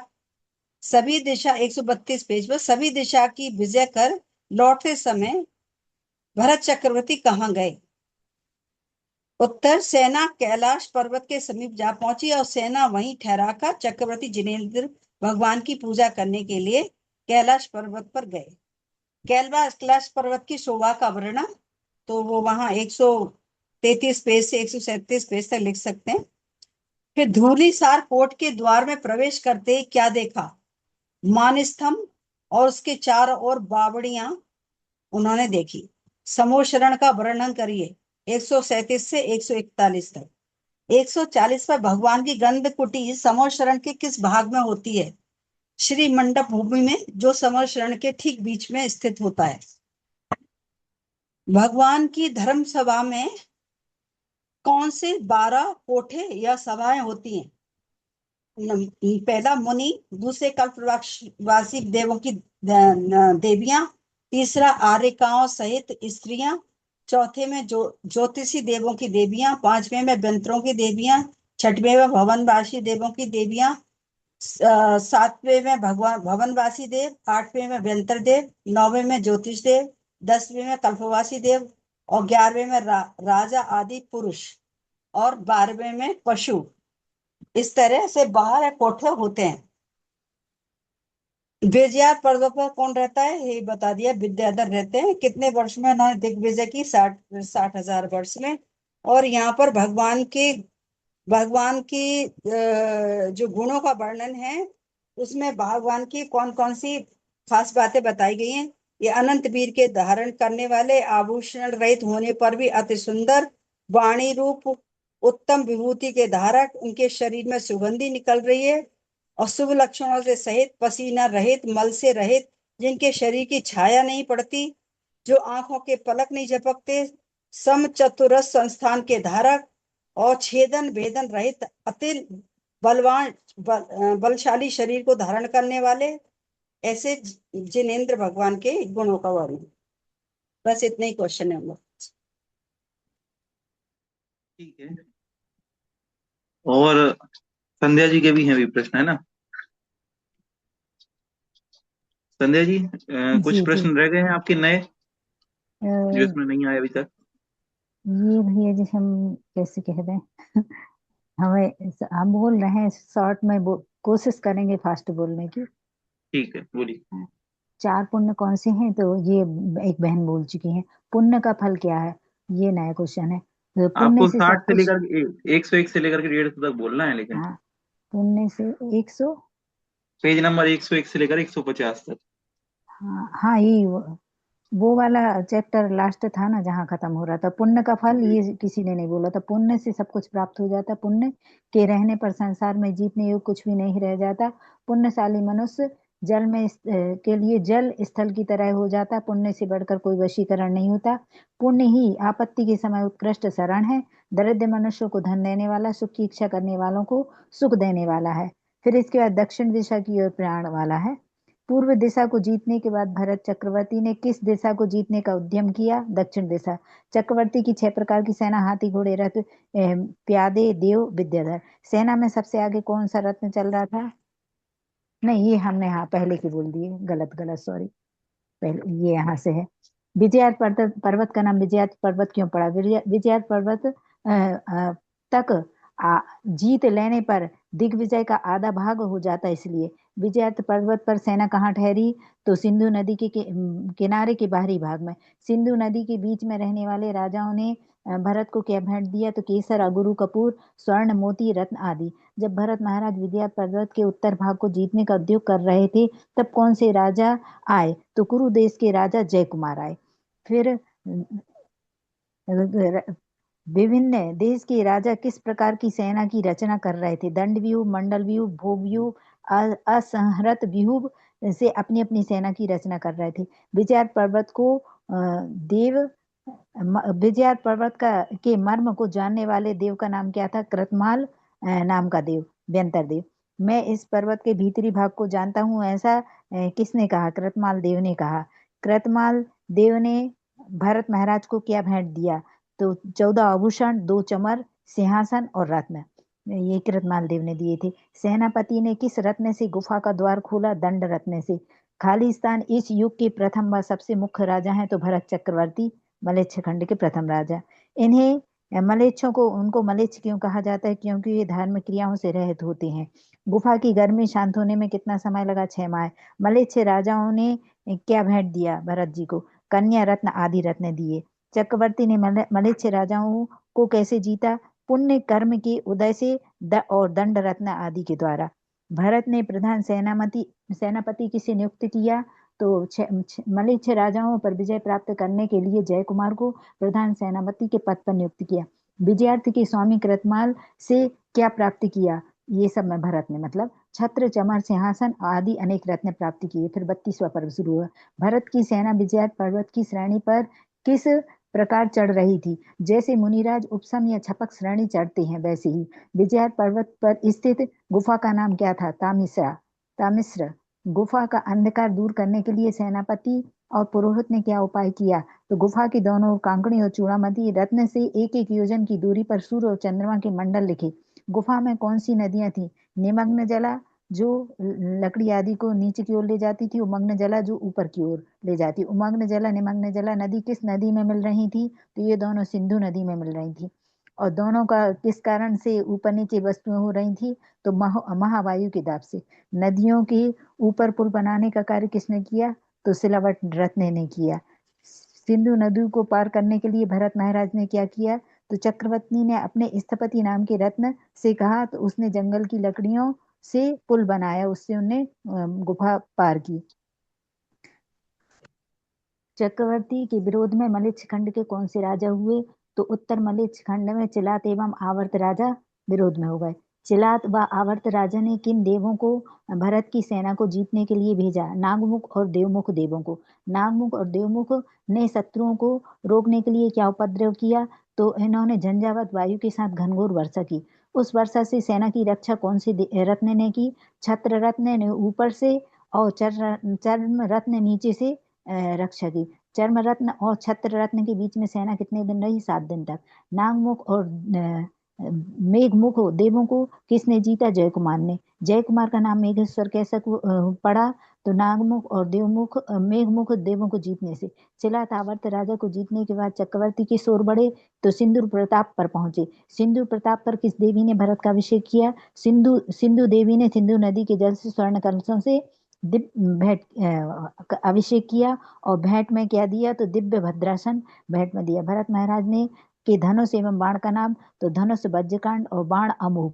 132 पेज पर, सभी दिशा की विजय कर लौटते समय भरत चक्रवर्ती कहाँ गए? उत्तर, सेना कैलाश पर्वत के समीप जा पहुंची और सेना वहीं ठहराकर चक्रवर्ती जिनेंद्र भगवान की पूजा करने के लिए कैलाश पर्वत पर गए। कैलाश पर्वत की शोभा का वर्णन, तो वो वहां 133 पेज से 137 पेज तक लिख सकते हैं। फिर धूलिसार कोट के द्वार में प्रवेश करते क्या देखा? मानस्तंभ और उसके चारों ओर बावड़ियां उन्होंने देखी। समोशरण का वर्णन करिए 137 से 141 तक। 140 पर भगवान की गंध कुटी समोशरण के किस भाग में होती है? श्री मंडप भूमि में, जो समोशरण के ठीक बीच में स्थित होता है। भगवान की धर्म सभा में कौन से 12 कोठे या सभाएं होती हैं? पहला मुनि, दूसरे कल्पवासी देवों की देवियां, तीसरा आर्यकाओं सहित स्त्रियां, चौथे में ज्योतिषी देवों की देवियां, पांचवें में व्यंतरों की देवियां, छठवें में भवनवासी देवों की देवियां, सातवें में भवनवासी देव, आठवें में व्यंतर देव, नौवें में ज्योतिष देव, 10वें में कल्पवासी देव और 11वें में राजा आदि पुरुष और 12वें में पशु। इस तरह से 12 कोठे होते हैं। विजय पर्वत पर कौन रहता है? ये बता दिया, विद्याधर रहते हैं। कितने वर्ष में उन्होंने दिग्विजय की? 60,000 वर्ष में। और यहाँ पर भगवान की जो गुणों का वर्णन है, उसमें भगवान की कौन कौन सी खास बातें बताई गई हैं। ये अनंत वीर के धारण करने वाले, आभूषण रहित होने पर भी अति सुंदर, वाणी रूप, उत्तम विभूति के धारक, उनके शरीर में सुगंधी निकल रही है और शुभ लक्षणों से सहित, पसीना रहित, मल से रहित, जिनके शरीर की छाया नहीं पड़ती, जो आंखों के पलक नहीं झपकते, सम चतुरस संस्थान के धारक और छेदन भेदन रहित, अति बलवान बलशाली शरीर को धारण करने वाले, ऐसे जिनेंद्र भगवान के गुणों का वर्णन। बस इतने ही क्वेश्चन है हम लोग। ठीक है, और संध्या जी के भी हैं भी प्रश्न, है ना संध्या जी? कुछ प्रश्न रह गए हैं आपके नए जो इसमें नहीं आए अभी तक? ये भैया जी हम कैसे कह दें हमें, हम बोल रहे हैं शॉर्ट में, कोशिश करेंगे फास्ट बोलने की। ठीक है, बोलिए। 4 पुण्य कौन से हैं? तो ये एक बहन बोल चुकी हैं। पुण्य का फल क्या है? ये नया क्वेश्चन है। तो पुण्य आपको से 60 सब से कुछ, लेकर 101 से लेकर के 150 तक बोलना है, लेकिन हाँ, पुण्य से 100, पेज नंबर 101 से लेकर 150 तक। हाँ ये वो वाला चैप्टर लास्ट था ना, जहाँ खत्म हो रहा था। पुण्य का फल ये किसी ने नहीं बोला था। पुण्य से सब कुछ प्राप्त हो जाता। पुण्य के रहने पर संसार में जीतने योग्य कुछ भी नहीं रह जाता। पुण्यशाली मनुष्य जल में के लिए जल स्थल की तरह हो जाता। पुण्य से बढ़कर कोई वशीकरण नहीं होता। पुण्य ही आपत्ति के समय उत्कृष्ट शरण है। दरिद्र मनुष्यों को धन देने वाला, सुख की इच्छा करने वालों को सुख देने वाला है। फिर इसके बाद दक्षिण दिशा की ओर प्रयाण वाला है। पूर्व दिशा को जीतने के बाद भरत चक्रवर्ती ने किस दिशा को जीतने का उद्यम किया? दक्षिण दिशा। चक्रवर्ती की 6 प्रकार की सेना, हाथी, घोड़े, रथ, प्यादे, देव, विद्याधर। सेना में सबसे आगे कौन सा रत्न चल रहा था? नहीं, ये हमने हाँ पहले की बोल दिए, गलत सॉरी, पहले ये यहाँ से है। विजयार्थ पर्वत का नाम विजयार्थ पर्वत क्यों पड़ा? विजयार्थ पर्वत तक जीत लेने पर दिग्विजय का आधा भाग हो जाता, इसलिए। विजयार्थ पर्वत पर सेना कहाँ ठहरी? तो सिंधु नदी के किनारे के बाहरी भाग में। सिंधु नदी के बीच में रहने वाले राजाओं ने भरत को क्या भेंट दिया? तो केसर, अगुरु, कपूर, स्वर्ण, मोती, रत्न आदि। जब भरत महाराज विजयार्थ पर्वत के उत्तर भाग को जीतने का उद्योग कर रहे थे, तब कौन से राजा आए? तो कुरु देश के राजा जय कुमार आए। फिर विभिन्न देश के राजा किस प्रकार की सेना की रचना कर रहे थे? दंड व्यूह, मंडल व्यूह, भोग व्यूह, असंहृत व्यूह से अपनी अपनी सेना की रचना कर रहे थे। विजयार्थ पर्वत को विजयार्थ पर्वत के मर्म को जानने वाले देव का नाम क्या था? कृतमाल नाम का देव, व्यंतर देव। मैं इस पर्वत के भीतरी भाग को जानता हूँ, ऐसा किसने कहा? कृतमाल देव ने कहा। कृतमाल देव ने भरत महाराज को क्या भेंट दिया? तो 14 आभूषण, 2 चमर, सिंहासन और रत्न, ये कृतमाल देव ने दिए थे। सेनापति ने किस रत्न से गुफा का द्वार खोला? दंड रत्न से। खालिस्तान इस युग के प्रथम व सबसे मुख्य राजा हैं तो भरत चक्रवर्ती, मलेच्छ खंड के प्रथम राजा। इन्हें मलेच्छों को उनको मलेच्छ क्यों कहा जाता है? क्योंकि ये धार्मिक क्रियाओं से रहित होते हैं। गुफा की गर्मी शांत होने में कितना समय लगा? 6 माह। मलेच्छ राजाओं ने क्या भेंट दिया भरत जी को? कन्या रत्न आदि रत्न दिए। चक्रवर्ती ने मलेच्छ राजाओं को कैसे जीता? पुण्य कर्म के उदय से और दंड रत्न आदि के द्वारा। भरत ने प्रधान सेनापति किसे नियुक्त किया? तो मलेच्छ राजाओं पर विजय प्राप्त करने के लिए जय कुमार को प्रधान सेनापति के पद पर नियुक्त किया। विजयार्थ के स्वामी कृतमाल से क्या प्राप्त किया? ये सब में भरत ने मतलब छत्र, चमर, सिंहासन आदि अनेक रत्न प्राप्त किए। फिर 32वां पर्व शुरू हुआ। भरत की सेना विजयार्थ पर्वत की श्रेणी पर किस प्रकार चढ़ रही थी? जैसे मुनिराज उपसम या छपक श्रेणी चढ़ते हैं, वैसे ही। विजयार्थ पर्वत पर स्थित गुफा का नाम क्या था? तामिश्र। गुफा का अंधकार दूर करने के लिए सेनापति और पुरोहित ने क्या उपाय किया? तो गुफा की दोनों कांकड़ी और चूड़ामती रत्न से 1-1 योजन की दूरी पर सूर्य और चंद्रमा के मंडल लिखे। गुफा में कौन सी नदियां थी? निमग्न जला जो लकड़ी आदि को नीचे की ओर ले जाती थी, उमग्न जला जो ऊपर की ओर ले जाती। उमग्न जला, निमग्न जला नदी किस नदी में मिल रही थी? तो ये दोनों सिंधु नदी में मिल रही थी। और दोनों का किस कारण से ऊपर नीचे वस्तुएं हो रही थी? तो महावायु के दाब से। नदियों के ऊपर पुल बनाने का कार्य किसने किया? तो सिलावट रत्न ने किया। सिंधु नदी को पार करने के लिए भरत महाराज ने क्या किया? तो चक्रवर्ती ने अपने स्थपति नाम के रत्न से कहा, तो उसने जंगल की लकड़ियों से पुल बनाया, उससे उन्हें गुफा पार की। चक्रवर्ती के विरोध में मलेच्छ खंड के कौन से राजा हुए? तो उत्तर मलेच्छ खंड में चिलात एवं आवर्त राजा विरोध में हो गए। चिलात व आवर्त राजा ने किन देवों को भरत की सेना को जीतने के लिए भेजा? नागमुख और देवमुख देवों को। नागमुख और देवमुख ने शत्रुओं को रोकने के लिए क्या उपद्रव किया? तो इन्होंने झंझावात वायु के साथ घनघोर वर्षा की। उस वर्षा से सेना की रक्षा कौन से रत्न ने की? छत्र रत्न ने ऊपर से और चर्म रत्न नीचे से रक्षा की। चर्म रत्न और छत्र रत्न के बीच में सेना कितने दिन रही? 7 दिन तक। नागमुख और मेघमुख देवों को किसने जीता? जय कुमार ने। जय कुमार का नाम मेघेश्वर कैसे पड़ा? तो नागमुख और मेघमुख देवों को जीतने से। चिलात आवर्त राजा को जीतने के बाद चक्रवर्ती के शोर बढ़े तो सिंदूर प्रताप पर पहुंचे। सिंदूर प्रताप पर किस देवी ने भरत का अभिषेक किया? सिंधु देवी ने सिंधु नदी के जल से स्वर्ण कलशों से भेंट अभिषेक किया और भेंट में क्या दिया? तो दिव्य भद्रासन भेंट में दिया। भरत महाराज ने के धनुष एवं बाण का नाम? तो धनुष वज्रकांड और बाण अमोघ।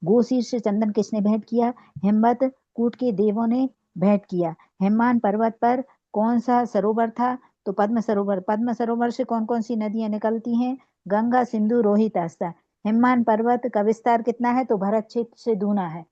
गोशीर्ष चंदन किसने भेंट किया? हिम्मत कूट के देवों ने भेंट किया। हिम्मान पर्वत पर कौन सा सरोवर था? तो पद्म सरोवर। पद्म सरोवर से कौन कौन सी नदियां निकलती हैं? गंगा, सिंधु, रोहित, आस्था। हिम्मान पर्वत का विस्तार कितना है? तो भरत क्षेत्र से दूना है।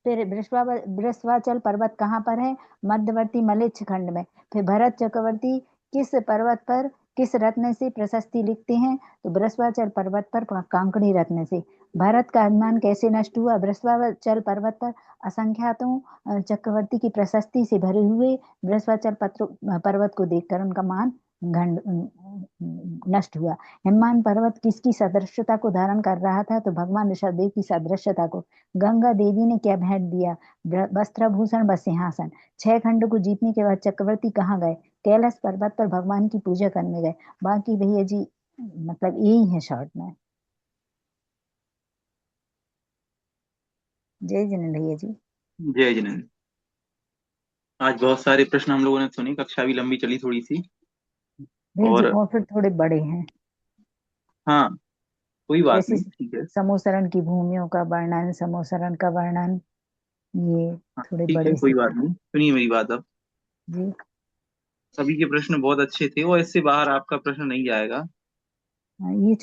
फिर वृषभाचल पर्वत कहाँ पर है? मध्यवर्ती मलेच्छ खंड में। फिर भरत चक्रवर्ती किस पर्वत पर किस रत्न से प्रशस्ति लिखते हैं? तो बृहस्पतिचल पर्वत पर कांकड़ी रत्न से। भारत का अभिमान कैसे नष्ट हुआ? बृहस्पतिचल पर्वत पर असंख्यातों चक्रवर्ती की प्रशस्ति से भरे हुए बृहस्पतिचल पर्वत को देखकर उनका मान नष्ट हुआ। हिममान पर्वत किसकी सदृशता को धारण कर रहा था? तो भगवान ऋषभदेव की सदृशता को। गंगा देवी ने क्या भेंट दिया? वस्त्राभूषण व सिंहासन। 6 खंड को जीतने के बाद चक्रवर्ती कहाँ गए? कैलाश पर्वत पर भगवान की पूजा करने गए। बाकी भैया जी मतलब यही है शॉर्ट में। जय जिनेंद्र भैया जी। जय जिनेंद्र। आज बहुत सारे प्रश्न हम लोगों ने सुने, कक्षा भी लंबी चली थोड़ी सी। और फिर थोड़े बड़े हैं। हाँ कोई बात जैसे नहीं, ठीक है। समोसरण की भूमियों का वर्णन, समोसरण का वर्णन, ये थोड़े ठीक है, बड़े कोई से। बात नहीं। सुनिए मेरी बात अब। जी सभी के प्रश्न बहुत अच्छे थे और इससे बाहर आपका प्रश्न नहीं जाएगा। ये